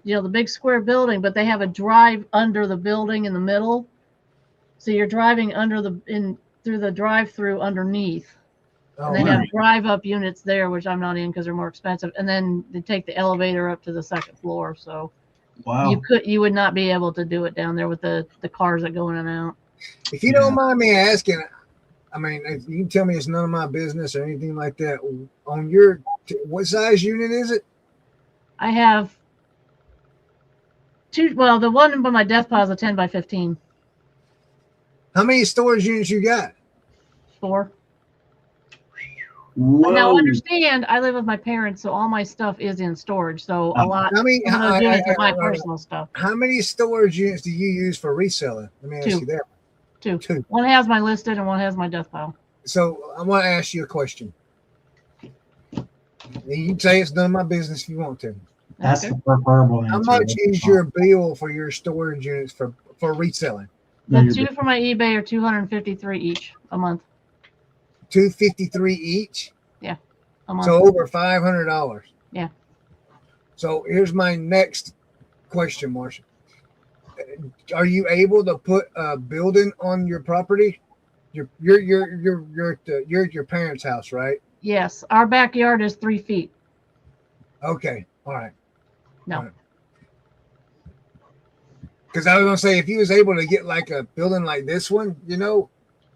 the big square building, but they have a drive under the building in the middle. So you're driving through the drive-through underneath. And they have drive-up units there, which I'm not in because they're more expensive. And then they take the elevator up to the second floor. So Wow. you would not be able to do it down there with the cars that go in and out. If you don't mind me asking, I mean, if you can tell me it's none of my business or anything like that. On your, what size unit is it? I have two. Well, the one by my desk pile is a 10 by 15. How many storage units you got? 4. Whoa. Now understand, I live with my parents, so all my stuff is in storage. So a lot How many? of those units are my personal stuff. How many storage units do you use for reselling? Let me ask 2. you that. 2. One has my listed and one has my death pile. So I want to ask you a question. You can say it's none of my business if you want to. That's Okay. the preferable answer. How much is your bill for your storage units for reselling? The 2 for my eBay are $253 each a month. $253 each. A month. So over $500. Yeah. So here's my next question, Marsha. Are you able to put a building on your property? You're at your parents' house, right? Yes, our backyard is 3 feet. Okay, all right. No. Because I was gonna say if you was able to get like a building like this one, you know.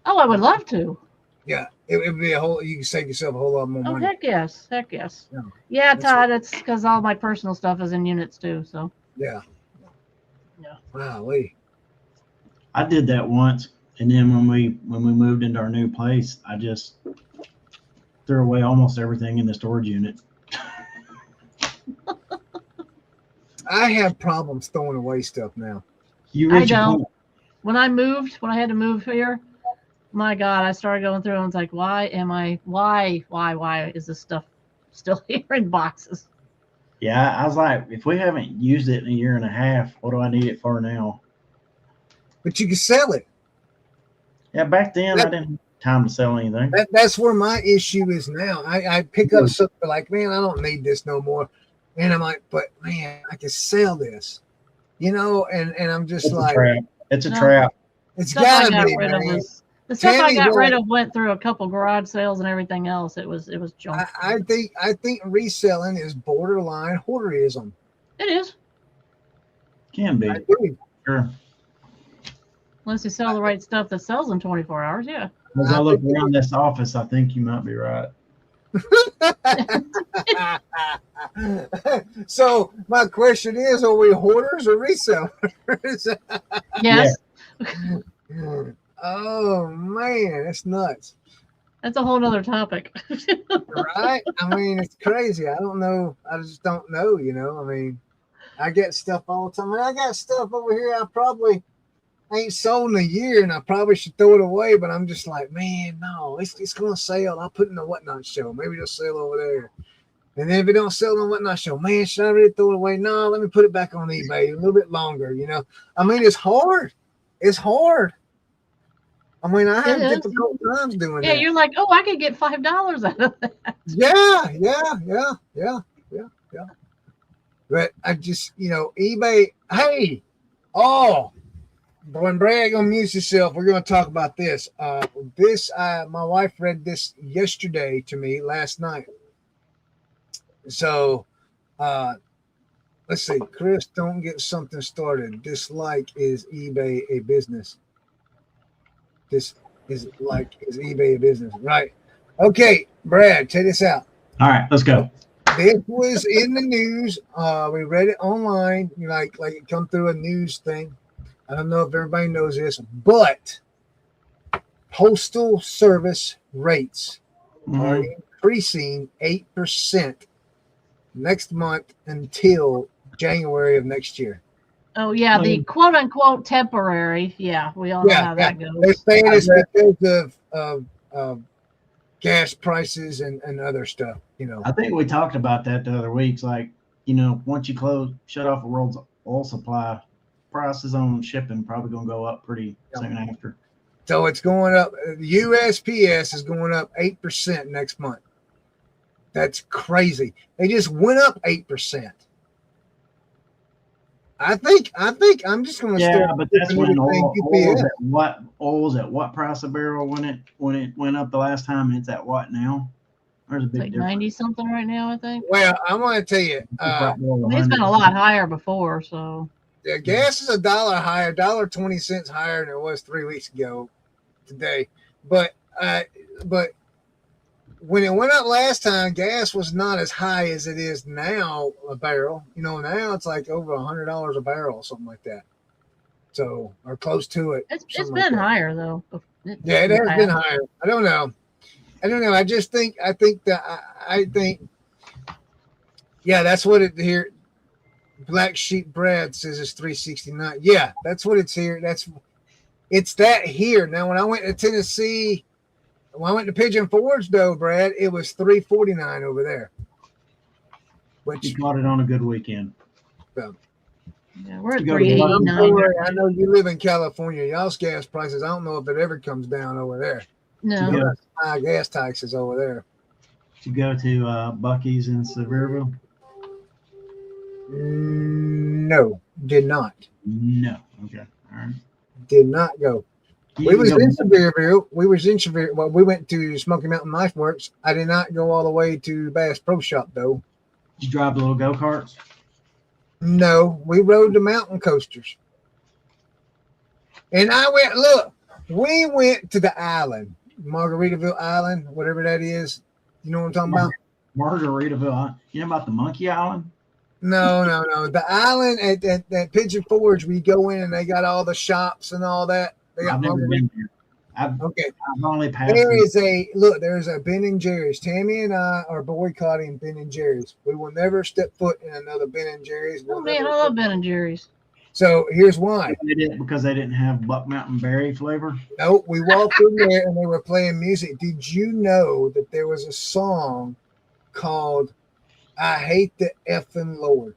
Oh, I would love to. Yeah, it would be a whole. You can save yourself a whole lot more Oh, money. heck yes. Heck yes. Yeah. Yeah, That's Todd, it's because all my personal stuff is in units too. So. Yeah. Yeah. Wow. I did that once, and then when we moved into our new place, I just threw away almost everything in the storage unit. I have problems throwing away stuff now. You I reach a don't. point. When I had to move here, my God, I started going through and I was like, why is this stuff still here in boxes? Yeah, I was like, if we haven't used it in a year and a half, what do I need it for now? But you can sell it. Yeah, back then I didn't have time to sell anything. That's where my issue is now. I pick up something like, man, I don't need this no more. And I'm like, but man, I can sell this. You know, and I'm just It's like, a trap. It's a No. trap. it's Stuff I gotta got be, rid of man. was the stuff I Tammy got rid Boy- of went through a couple garage sales and everything else. It was junk. I think reselling is borderline hoarderism. It is, Can be. I agree. Sure. unless you sell the right stuff that sells in 24 hours. Yeah. As I look around this office, I think you might be right. So my question is, are we hoarders or resellers? Yes. Oh man, that's nuts. That's a whole nother topic. Right? I mean, it's crazy. I don't know. I just don't know, you know. I mean, I get stuff all the time. I got stuff over here I probably ain't sold in a year and I probably should throw it away, but I'm just like, man, no, it's gonna sell. I'll put it in the whatnot show. Maybe it'll sell over there. And then if it don't sell on whatnot show, man, should I really throw it away? No, let me put it back on eBay a little bit longer, you know. I mean, it's hard. It's hard. I mean, I have difficult times doing Yeah, that. you're like, oh, I could get $5 out of that. Yeah. But I just, you know, eBay. Hey, when Brad unmutes himself, we're going to talk about this. My wife read this yesterday to me last night. So, let's see. Chris, don't get something started. Dislike is eBay a business. Is eBay a business, right? Okay, Brad, check this out. All right, let's go. This was in the news. We read it online, like it come through a news thing. I don't know if everybody knows this, but postal service rates are increasing 8% next month until January of next year. Oh, yeah, the quote unquote temporary. Yeah, we all know how that goes. They're saying it's because of gas prices and other stuff, you know. I think we talked about that the other weeks. Like, you know, once you shut off the world's oil supply, prices on shipping probably going to go up pretty soon after. So it's going up. The USPS is going up 8% next month. That's crazy. They just went up 8%. I think I'm just going to Yeah, start. but that's when oil UPS. was at what price a barrel when it went up the last time, and it's at what now? There's a It's big like difference. 90 something right now, I think. Well, I'm going to tell you, It's been a lot higher before, so. yeah, gas is $1 higher, $1.20 higher than it was 3 weeks ago today. But when it went up last time, gas was not as high as it is now a barrel. You know, now it's like over $100 a barrel or something like that. So, or close to it. It's something been like that. higher, though. Yeah, it has been higher. I don't know. I think, yeah, that's what it here. Black Sheep Brad says it's $3.69. Yeah, that's what it's here. It's that here. Now, when I went to Tennessee, when I went to Pigeon Forge, though, Brad, it was $3.49 over there. Which You caught it on a good weekend. Yeah, we're at You go to $3.89. I know you live in California. Y'all's gas prices, I don't know if it ever comes down over there. No. Yeah. High gas taxes over there. To go to Bucky's in Sevierville. No, did not. No. Okay. All right. Did not go. You We didn't was go- in Sevierville. Well, we went to Smoky Mountain Ice Works. I did not go all the way to Bass Pro Shop though. Did you drive the little go-karts? No, we rode the mountain coasters. And we went to the island, Margaritaville Island, whatever that is. You know what I'm talking about? Margaritaville. You know about the Monkey Island? No. The island at Pigeon Forge, we go in and they got all the shops and all that. They got I've never been there. I've only passed. There's a Ben and Jerry's. Tammy and I are boycotting Ben and Jerry's. We will never step foot in another Ben and Jerry's. Oh man, I love Ben and Jerry's. So here's why. They did because they didn't have Buck Mountain Berry flavor. No, we walked in there and they were playing music. Did you know that there was a song called "I Hate the Effing Lord"?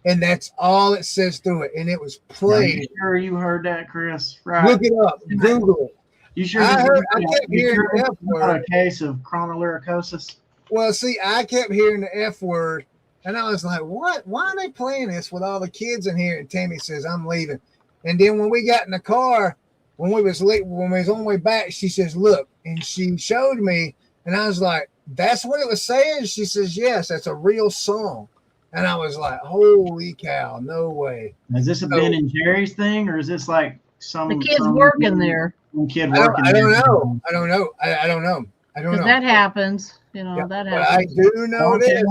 And that's all it says through it. And it was Are played. you sure you heard that, Chris? Right. Look it up. Google it. You sure? I you kept hearing the F not word. a case of chronolyricoses? Well, see, I kept hearing the F word, and I was like, what? Why are they playing this with all the kids in here? And Tammy says, I'm leaving. And then when we got in the car, when we was on the way back, she says, look, and she showed me, and I was like, that's what it was saying? She says, yes, that's a real song. And I was like, holy cow, no way. Is this a Ben and Jerry's thing, or is this like some The kids working there. Some kid working I don't there? know. I don't know. Because that happens. You know, Yeah, that but I happens. do know this.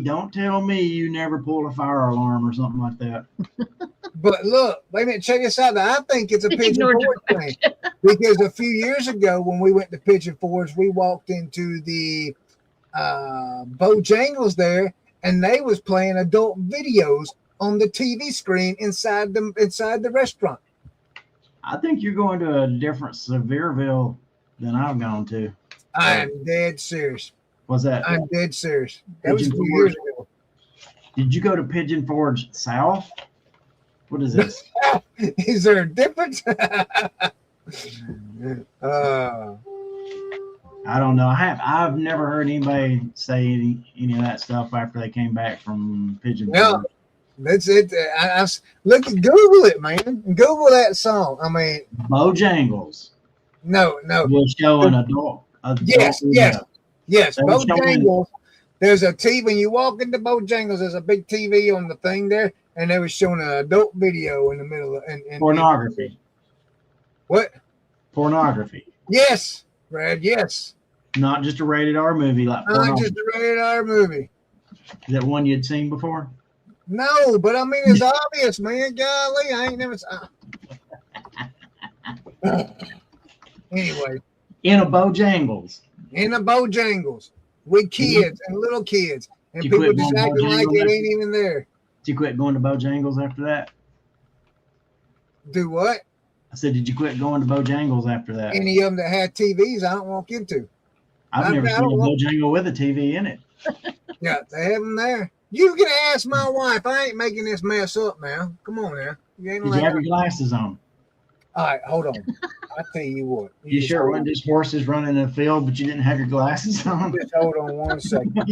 Don't tell me you never pulled a fire alarm or something like that. But look, wait a minute, check this out. Now, I think it's a Pigeon Ignored Forge your thing. Because a few years ago, when we went to Pigeon Forge, we walked into the Bojangles there, and they was playing adult videos on the TV screen inside the restaurant. I think you're going to a different Sevierville than I've gone to. I'm dead serious. Was that? I'm dead serious. That was a Pigeon few years Forge? ago. Did you go to Pigeon Forge South? What is this? Is there a difference? I don't know. I've never heard anybody say any of that stuff after they came back from Pigeon Yeah. Forge. That's it. Look, Google it, man. Google that song. I mean, Bojangles no. was showing adult Yes. They were showing- Bojangles. There's a TV when you walk into Bojangles. There's a big TV on the thing there, and they were showing an adult video in the middle. And pornography. What? Pornography. Yes, Brad. Yes. Not just a rated R movie like Not pornography. just a rated R movie. Is that one you'd seen before? No, but I mean it's obvious, man. Golly, I ain't never. Anyway, In a Bojangles. in the Bojangles with kids and little kids, and You people quit just going acting like Bojangles? it ain't even there. Did you quit going to Bojangles after that? Do what? I said, did you quit going to Bojangles after that? Any of them that had TVs, I don't walk into. I've never I seen a don't want- Bojangle with a TV in it. Yeah, they have them there. You can ask my wife. I ain't making this mess up, man. Come on now. You ain't Did like you have your glasses on? All right, hold on. I tell you what. You just sure it hold wasn't just horses running in the field, but you didn't have your glasses on? Just hold on 1 second.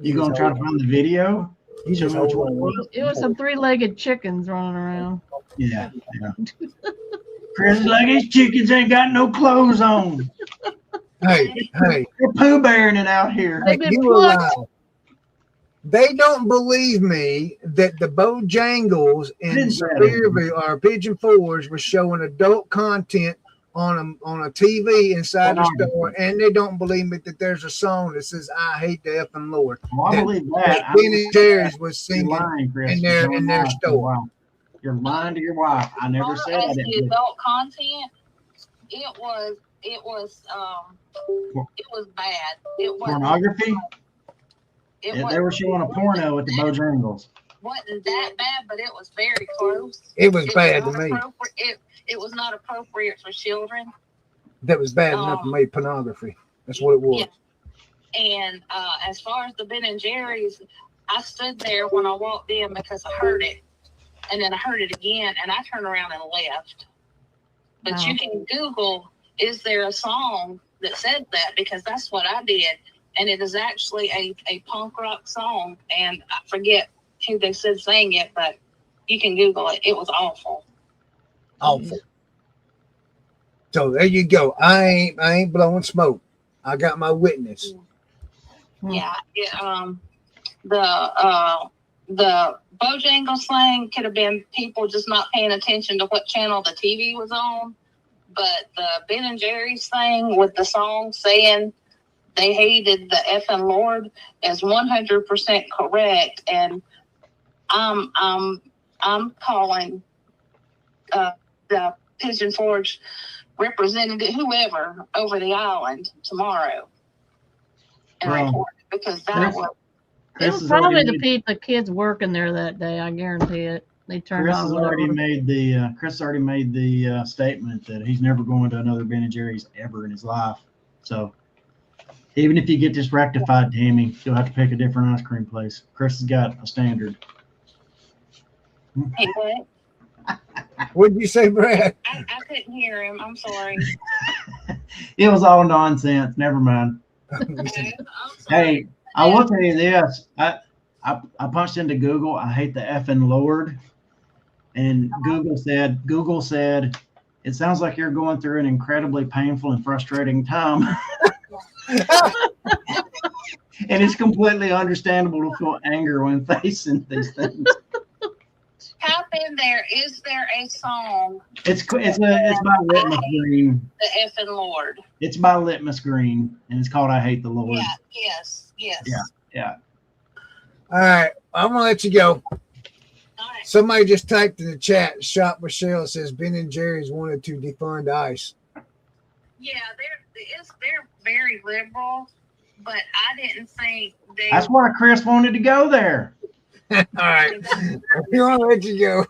You gonna try to find the video? You just Show me which hold one on. it was? It was some three-legged chickens running around. Yeah. Chris is like, his chickens ain't got no clothes on. Hey, They're Pooh Bearing it out here. They've been you plucked. alive. They don't believe me that the Bojangles in Didn't say that. Sevierville or Pigeon Forge was showing adult content on a TV inside the Pornography. store, and they don't believe me that there's a song that says "I hate the effing Lord." Well, I believe that. I Ben and Jerry's was You're singing. lying, Chris. in their- You're in their lying to store. your wife. You're lying to your wife. I never said I As didn't. the believe- adult content, it was bad. It wasn't. Pornography? It Yeah, they were showing a porno at the Bojangles. wasn't that bad, but it was very close. It was bad to not me. It was not appropriate for children. That was bad enough to make pornography. That's what it was. Yeah. And as far as the Ben and Jerry's, I stood there when I walked in because I heard it, and then I heard it again, and I turned around and left. But Wow. you can Google, is there a song that said that? Because that's what I did. and it is actually a punk rock song, and I forget who they said sang it, but you can Google it. It was awful. Awful. So there you go. I ain't blowing smoke. I got my witness. Yeah. The Bojangle slang could have been people just not paying attention to what channel the TV was on, but the Ben and Jerry's thing with the song saying they hated the effing Lord is 100% correct, and I'm calling the Pigeon Forge representative, whoever, over the island tomorrow, and report it, because that was. It was probably the kids working there that day. I guarantee it. They turned Chris on. has already made the statement that he's never going to another Ben and Jerry's ever in his life. So even if you get this rectified, Tammy, you'll have to pick a different ice cream place. Chris has got a standard. Hey, what? What'd you say, Brad? I couldn't hear him. I'm sorry. It was all nonsense. Never mind. Hey, I will tell you this. I punched into Google, I hate the effing Lord. And Google said, it sounds like you're going through an incredibly painful and frustrating time. And it's completely understandable to feel anger when facing these things. Type in there, is there a song? It's by Litmus Green. The effing Lord. It's by Litmus Green, and it's called I Hate the Lord. Yeah, yes. Yeah. All right, I'm gonna let you go. All right. Somebody just typed in the chat. Shop Michelle says Ben and Jerry's wanted to defund ICE. Yeah, they're very liberal, but I didn't think they. That's why Chris wanted to go there. All right, I'm gonna let you go.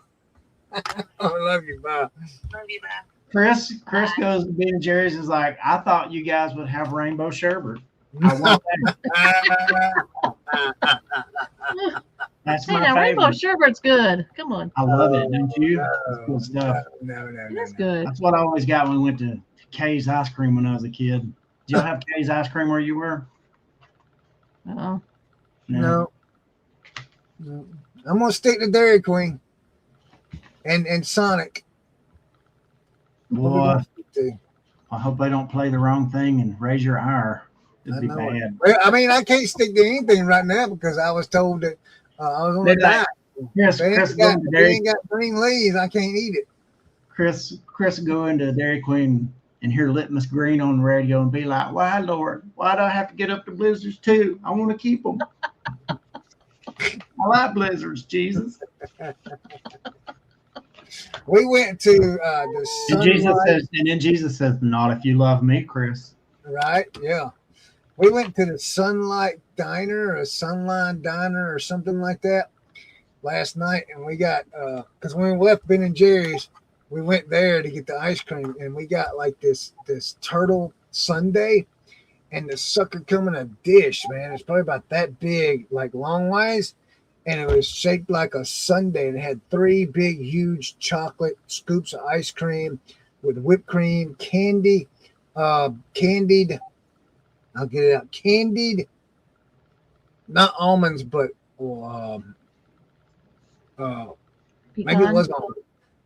I love you, bye. Love you, bye. Chris goes to Ben and Jerry's and is like, I thought you guys would have rainbow sherbet. I want that. That's Hey, my now rainbow favorite. sherbet's good. Come on. I love it, don't you? That's cool stuff. No. That's good. That's what I always got when we went to Kay's ice cream when I was a kid. Did y'all have Kay's ice cream where you were? Oh. No. I'm gonna stick to Dairy Queen and Sonic. Boy, I hope they don't play the wrong thing and raise your ire. It'd be bad. Well, I mean, I can't stick to anything right now because I was told that I was on the diet. Yes, They Chris ain't got green leaves. I can't eat it. Chris go into Dairy Queen and hear Litmus Green on the radio and be like, why, Lord? Why do I have to get up to blizzards too? I want to keep them. I like blizzards, Jesus. We went to the Sunlight. And then Jesus says, not if you love me, Chris. Right? Yeah. We went to the Sunlight Diner or Sunline Diner or something like that last night, and we got because when we left Ben and Jerry's, we went there to get the ice cream, and we got like this turtle sundae, and the sucker come in a dish, man. It's probably about that big, like long ways, and it was shaped like a sundae, and it had 3 big, huge chocolate scoops of ice cream with whipped cream, candied. I'll get it out. Candied, not almonds, but maybe it was almonds.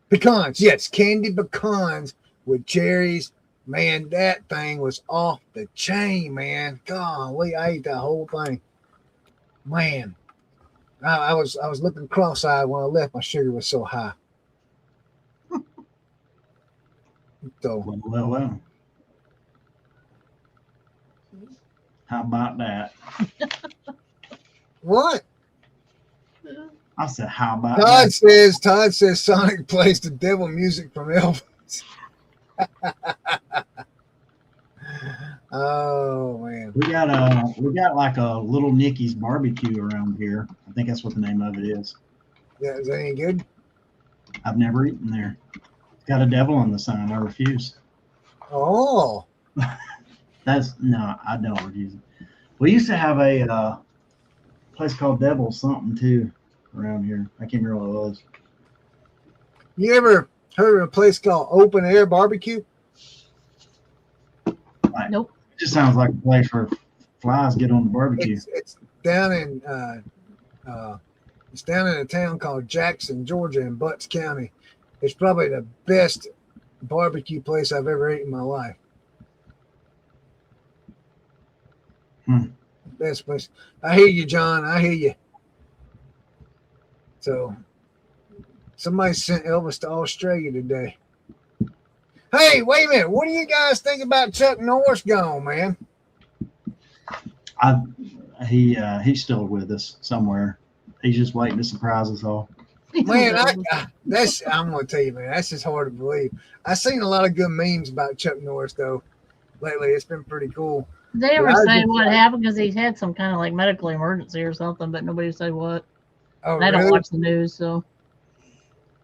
Pecans, yes, candied pecans with cherries. Man, that thing was off the chain, man. Golly, I ate that whole thing. Man, I was looking cross-eyed when I left. My sugar was so high. So, Well. How about that? what? I said, how about Todd that? says Sonic plays the devil music from Elvis. Oh man. We got like a little Nicky's barbecue around here. I think that's what the name of it is. Yeah, is that any good? I've never eaten there. It's got a devil on the sign. I refuse. Oh. No, I don't refuse it. We used to have a place called Devil something too around here. I can't remember what it was. You ever heard of a place called Open Air Barbecue? Nope. It just sounds like a place for flies get on the barbecue. It's down in it's down in a town called Jackson, Georgia, in Butts County. It's probably the best barbecue place I've ever eaten in my life. Best place. I hear you, John. I hear you. So somebody sent Elvis to Australia today. Hey, wait a minute. What do you guys think about Chuck Norris gone, man? He's still with us somewhere. He's just waiting to surprise us all. Man, I'm gonna tell you, man, that's just hard to believe. I've seen a lot of good memes about Chuck Norris though lately. It's been pretty cool. They were saying what happened because he had some kind of like medical emergency or something, but nobody said what. Oh, I don't really? watch the news, so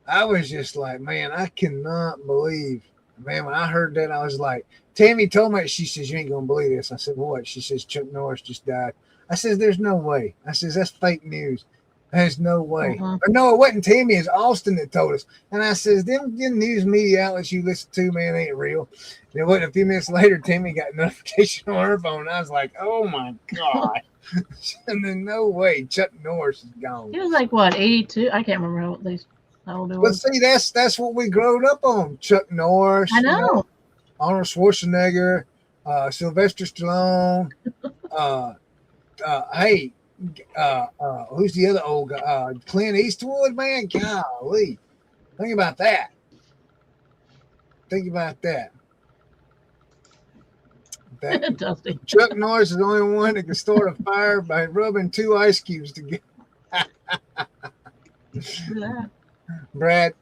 I was just like, man, I cannot believe, man. When I heard that, I was like, Tammy told me, she says, you ain't gonna believe this. I said, what? She says, Chuck Norris just died. I says, there's no way. I says, that's fake news. There's no way. Or no, it wasn't Tammy. It's Austin that told us. And I says, them news media outlets you listen to, man, ain't real. And it wasn't a few minutes later, Tammy got a notification on her phone. I was like, oh my God. And then no way, Chuck Norris is gone. he was like what, 82? I can't remember how old he But was. see, that's what we growed up on. Chuck Norris. I know. Arnold Schwarzenegger, Sylvester Stallone. Who's the other old guy? Clint Eastwood, man. Golly, think about that. Dusty. Chuck Norris is the only one that can start a fire by rubbing 2 ice cubes together. Brad,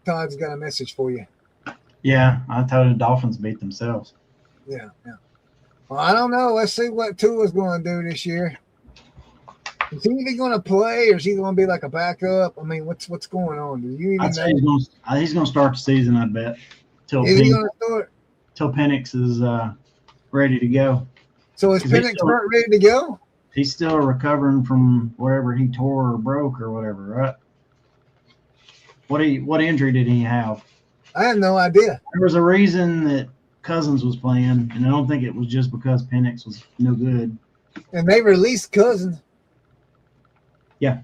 Todd's got a message for you. Yeah, I told the Dolphins beat themselves. Yeah. Well, I don't know. Let's see what Tua's going to do this year. Is he even going to play, or is he going to be like a backup? I mean, what's going on? Do you even I'd say know? he's going to start the season, I bet. Till Is he going to start? Till Penix is ready to go. So is Penix ready to go? He's still recovering from wherever he tore or broke or whatever, right? What injury did he have? I have no idea. There was a reason that Cousins was playing, and I don't think it was just because Penix was no good. And they released Cousins. Yeah.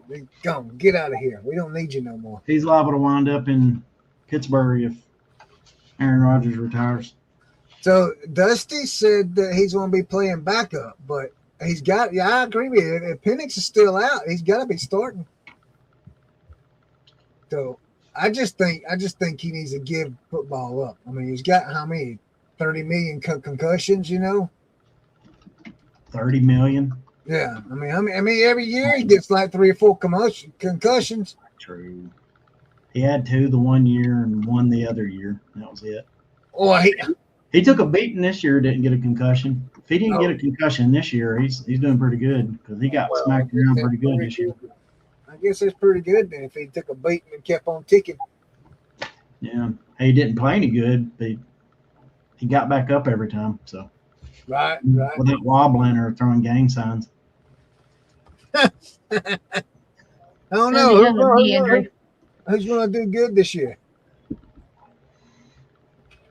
They gone. Get out of here. We don't need you no more. He's liable to wind up in Pittsburgh if Aaron Rodgers retires. So Dusty said that he's going to be playing backup, but he's got. Yeah, I agree with you. If Penix is still out, he's got to be starting. So I just think he needs to give football up. I mean, he's got how many? 30 million concussions, you know? 30 million? Yeah. I mean, every year he gets like 3 or 4 concussions. True. He had 2 the one year and 1 the other year. That was it. Oh, he took a beating this year, didn't get a concussion. If he didn't get a concussion this year, he's doing pretty good because he got smacked around pretty good this year. I guess that's pretty good then if he took a beating and kept on ticking. Yeah. He didn't play any good, but he got back up every time. So Right. without wobbling or throwing gang signs. I don't know. Who's going to do good this year?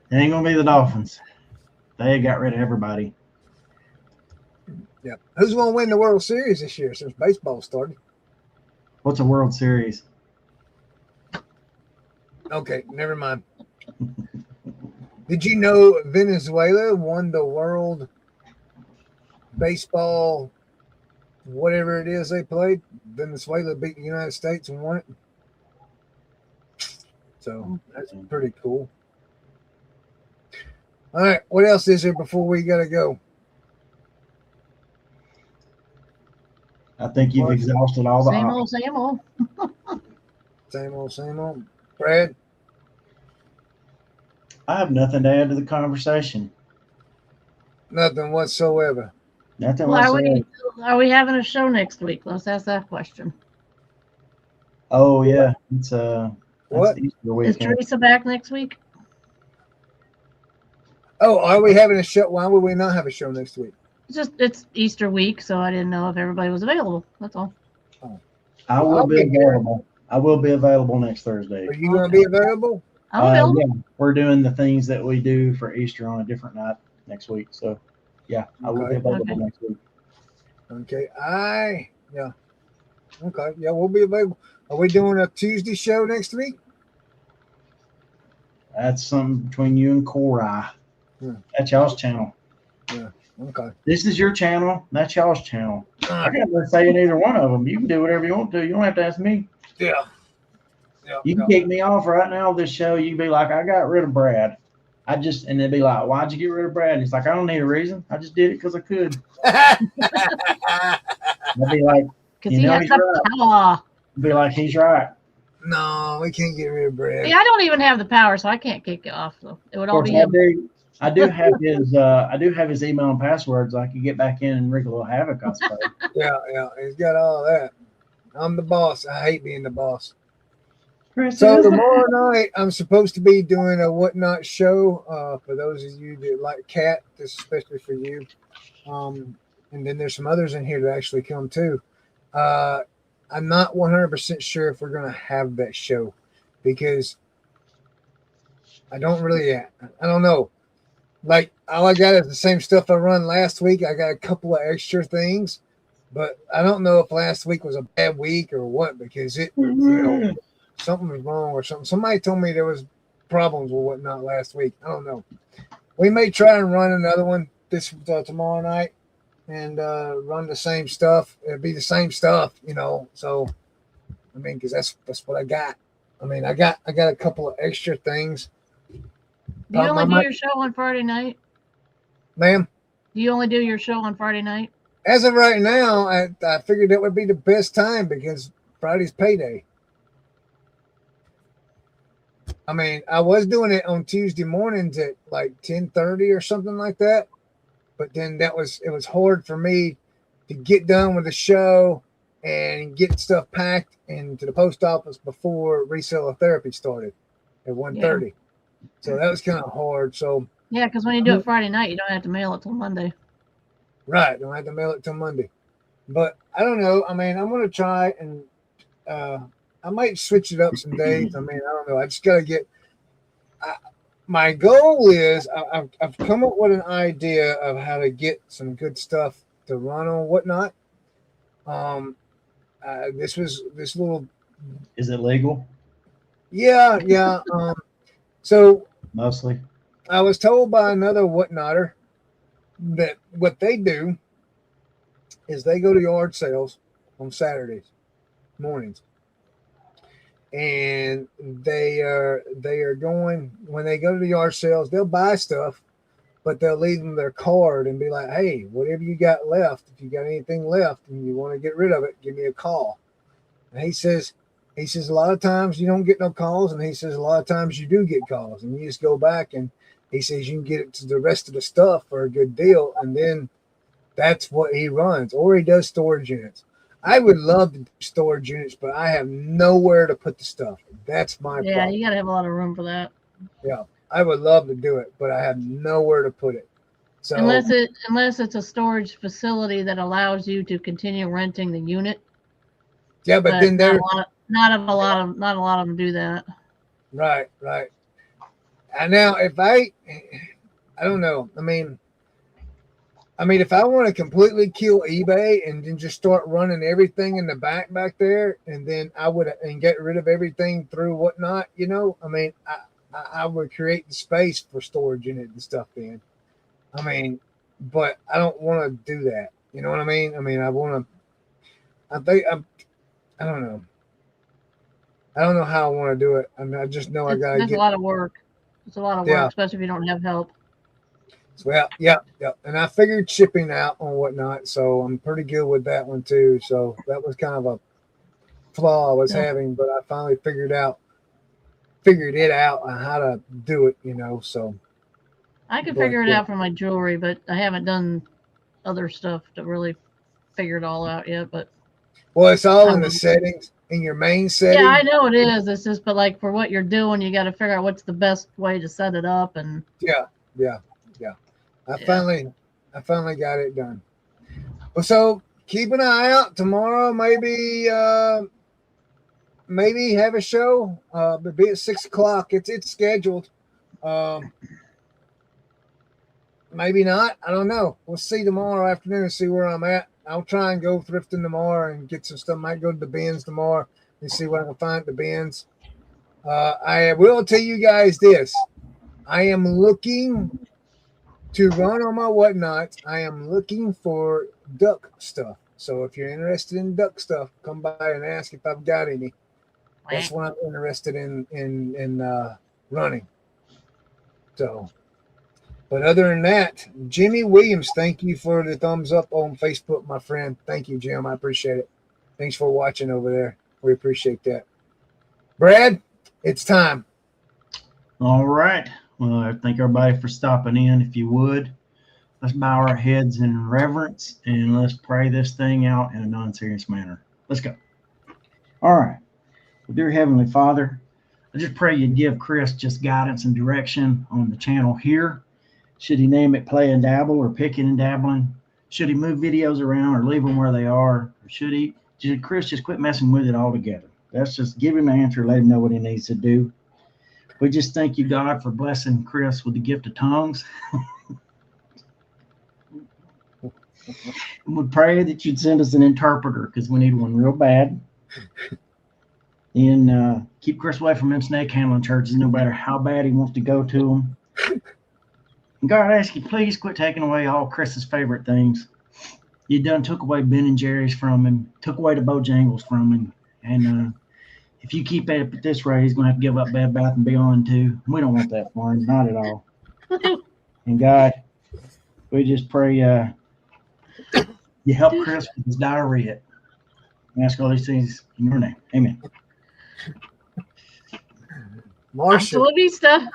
It ain't going to be the Dolphins. They got rid of everybody. Yep. Who's going to win the World Series this year since baseball started? What's a World Series? Okay, never mind. Did you know Venezuela won the World Baseball, whatever it is they played? Venezuela beat the United States and won it. So that's pretty cool. All right, what else is there before we got to go? I think you've exhausted all the options. Same old. Same old. Brad? I have nothing to add to the conversation. Nothing whatsoever. Nothing Well, whatsoever. are we having a show next week? Let's ask that question. Oh, yeah. It's What? Easter Is weekend. Teresa back next week? Oh, are we having a show? Why would we not have a show next week? It's Easter week, so I didn't know if everybody was available. That's all. I will be available. I will be available next Thursday. Are you going to be available? I'm available. Yeah, we're doing the things that we do for Easter on a different night next week. So Yeah, I will be Okay. available Okay. next week. Okay. Yeah. Okay. Yeah, we'll be available. Are we doing a Tuesday show next week? That's something between you and Cori. Hmm. That's y'all's channel. Okay. This is your channel. That's y'all's channel. All I right. got to say in either one of them. You can do whatever you want to. You don't have to ask me. Yeah. Yeah. You can kick me off right now of this show. You can be like, I got rid of Brad. And they'd be like, why'd you get rid of Brad? He's like, I don't need a reason. I just did it because I could. Yeah. I'd be like, Because You he know has he's the right. power. I'd be like, he's right. No, we can't get rid of Brad. See, I don't even have the power, so I can't kick it off. So it would Of all course, be him. I do have his email and passwords. I could get back in and wreak a little havoc, I suppose. Yeah. He's got all that. I'm the boss. I hate being the boss. Chris, So is it? tomorrow night, I'm supposed to be doing a Whatnot show. For those of you that like cat, this is especially for you. And then there's some others in here that actually come too. I'm not 100% sure if we're going to have that show because I don't know. Like all I got is the same stuff I run last week. I got a couple of extra things, but I don't know if last week was a bad week or what because something was wrong or something. Somebody told me there was problems with Whatnot last week. I don't know. We may try and run another one this tomorrow night and run the same stuff. It'll be the same stuff, So, I mean, because that's what I got. I mean, I got a couple of extra things. Do you only do your show on Friday night? Ma'am? Do you only do your show on Friday night? As of right now, I figured that would be the best time because Friday's payday. I mean, I was doing it on Tuesday mornings at like 10:30 or something like that. But then it was hard for me to get done with the show and get stuff packed into the post office before reseller therapy started at 1:30. So that was kind of hard. So yeah, because when you do it Friday night, you don't have to mail it till Monday. Right, don't have to mail it till Monday. But I don't know. I mean, I'm gonna try and I might switch it up some days. I mean, I don't know. I just gotta get. My goal is I've come up with an idea of how to get some good stuff to run on Whatnot. This little. Is it legal? Yeah. So Mostly. I was told by another Whatnotter that what they do is they go to yard sales on Saturdays mornings. And they are going when they go to the yard sales, they'll buy stuff, but they'll leave them their card and be like, hey, whatever you got left, if you got anything left and you want to get rid of it, give me a call. And he says a lot of times you don't get no calls, and he says a lot of times you do get calls, and you just go back and he says you can get it to the rest of the stuff for a good deal, and then that's what he runs, or he does storage units. I would love to do storage units, but I have nowhere to put the stuff. That's my problem. You got to have a lot of room for that. Yeah, I would love to do it, but I have nowhere to put it. So unless it's a storage facility that allows you to continue renting the unit. Yeah, but then there not a lot of them do that. Right. And now if I don't know. I mean, if I want to completely kill eBay and then just start running everything in the back there, and then and get rid of everything through Whatnot, I mean, I would create the space for storage unit and stuff then. I mean, but I don't want to do that. You know what I mean? I mean, I don't know. I don't know how I want to do it. I mean, I just know I got to get. There's a lot of work. It's a lot of work, especially if you don't have help. Well, yeah. And I figured shipping out on Whatnot, so I'm pretty good with that one too. So that was kind of a flaw I was having, but I finally figured it out on how to do it, So I can figure it out for my jewelry, but I haven't done other stuff to really figure it all out yet. But it's all in the settings, in your main setting. Yeah, I know it is. It's just, but like for what you're doing, you got to figure out what's the best way to set it up. And yeah. I finally got it done. Well, so keep an eye out tomorrow. Maybe have a show. Be at 6:00. It's scheduled. maybe not. I don't know. We'll see tomorrow afternoon and see where I'm at. I'll try and go thrifting tomorrow and get some stuff. Might go to the bins tomorrow and see what I can find at the bins. I will tell you guys this. I am looking to run on my whatnots. I am looking for duck stuff. So if you're interested in duck stuff, come by and ask if I've got any. That's what I'm interested in running. So, but other than that, Jimmy Williams, thank you for the thumbs up on Facebook, my friend. Thank you, Jim. I appreciate it. Thanks for watching over there. We appreciate that. Brad, it's time. All right. Well, I thank everybody for stopping in. If you would, let's bow our heads in reverence and let's pray this thing out in a non-serious manner. Let's go. All right. Well, dear Heavenly Father, I just pray you give Chris just guidance and direction on the channel here. Should he name it Play and Dabble or Picking and Dabbling? Should he move videos around or leave them where they are? Or should Chris just quit messing with it altogether? That's just give him the answer, let him know what he needs to do. We just thank you, God, for blessing Chris with the gift of tongues. And we pray that you'd send us an interpreter because we need one real bad. And keep Chris away from them snake handling churches, no matter how bad he wants to go to them. And God, I ask you, please quit taking away all Chris's favorite things. You done took away Ben and Jerry's from him, took away the Bojangles from him. And if you keep at this rate, he's going to have to give up Bed Bath and Beyond too. We don't want that for him, not at all. And God, we just pray you help Chris with his diarrhea. We ask all these things in your name. Amen. Marcia. Hasta la vista.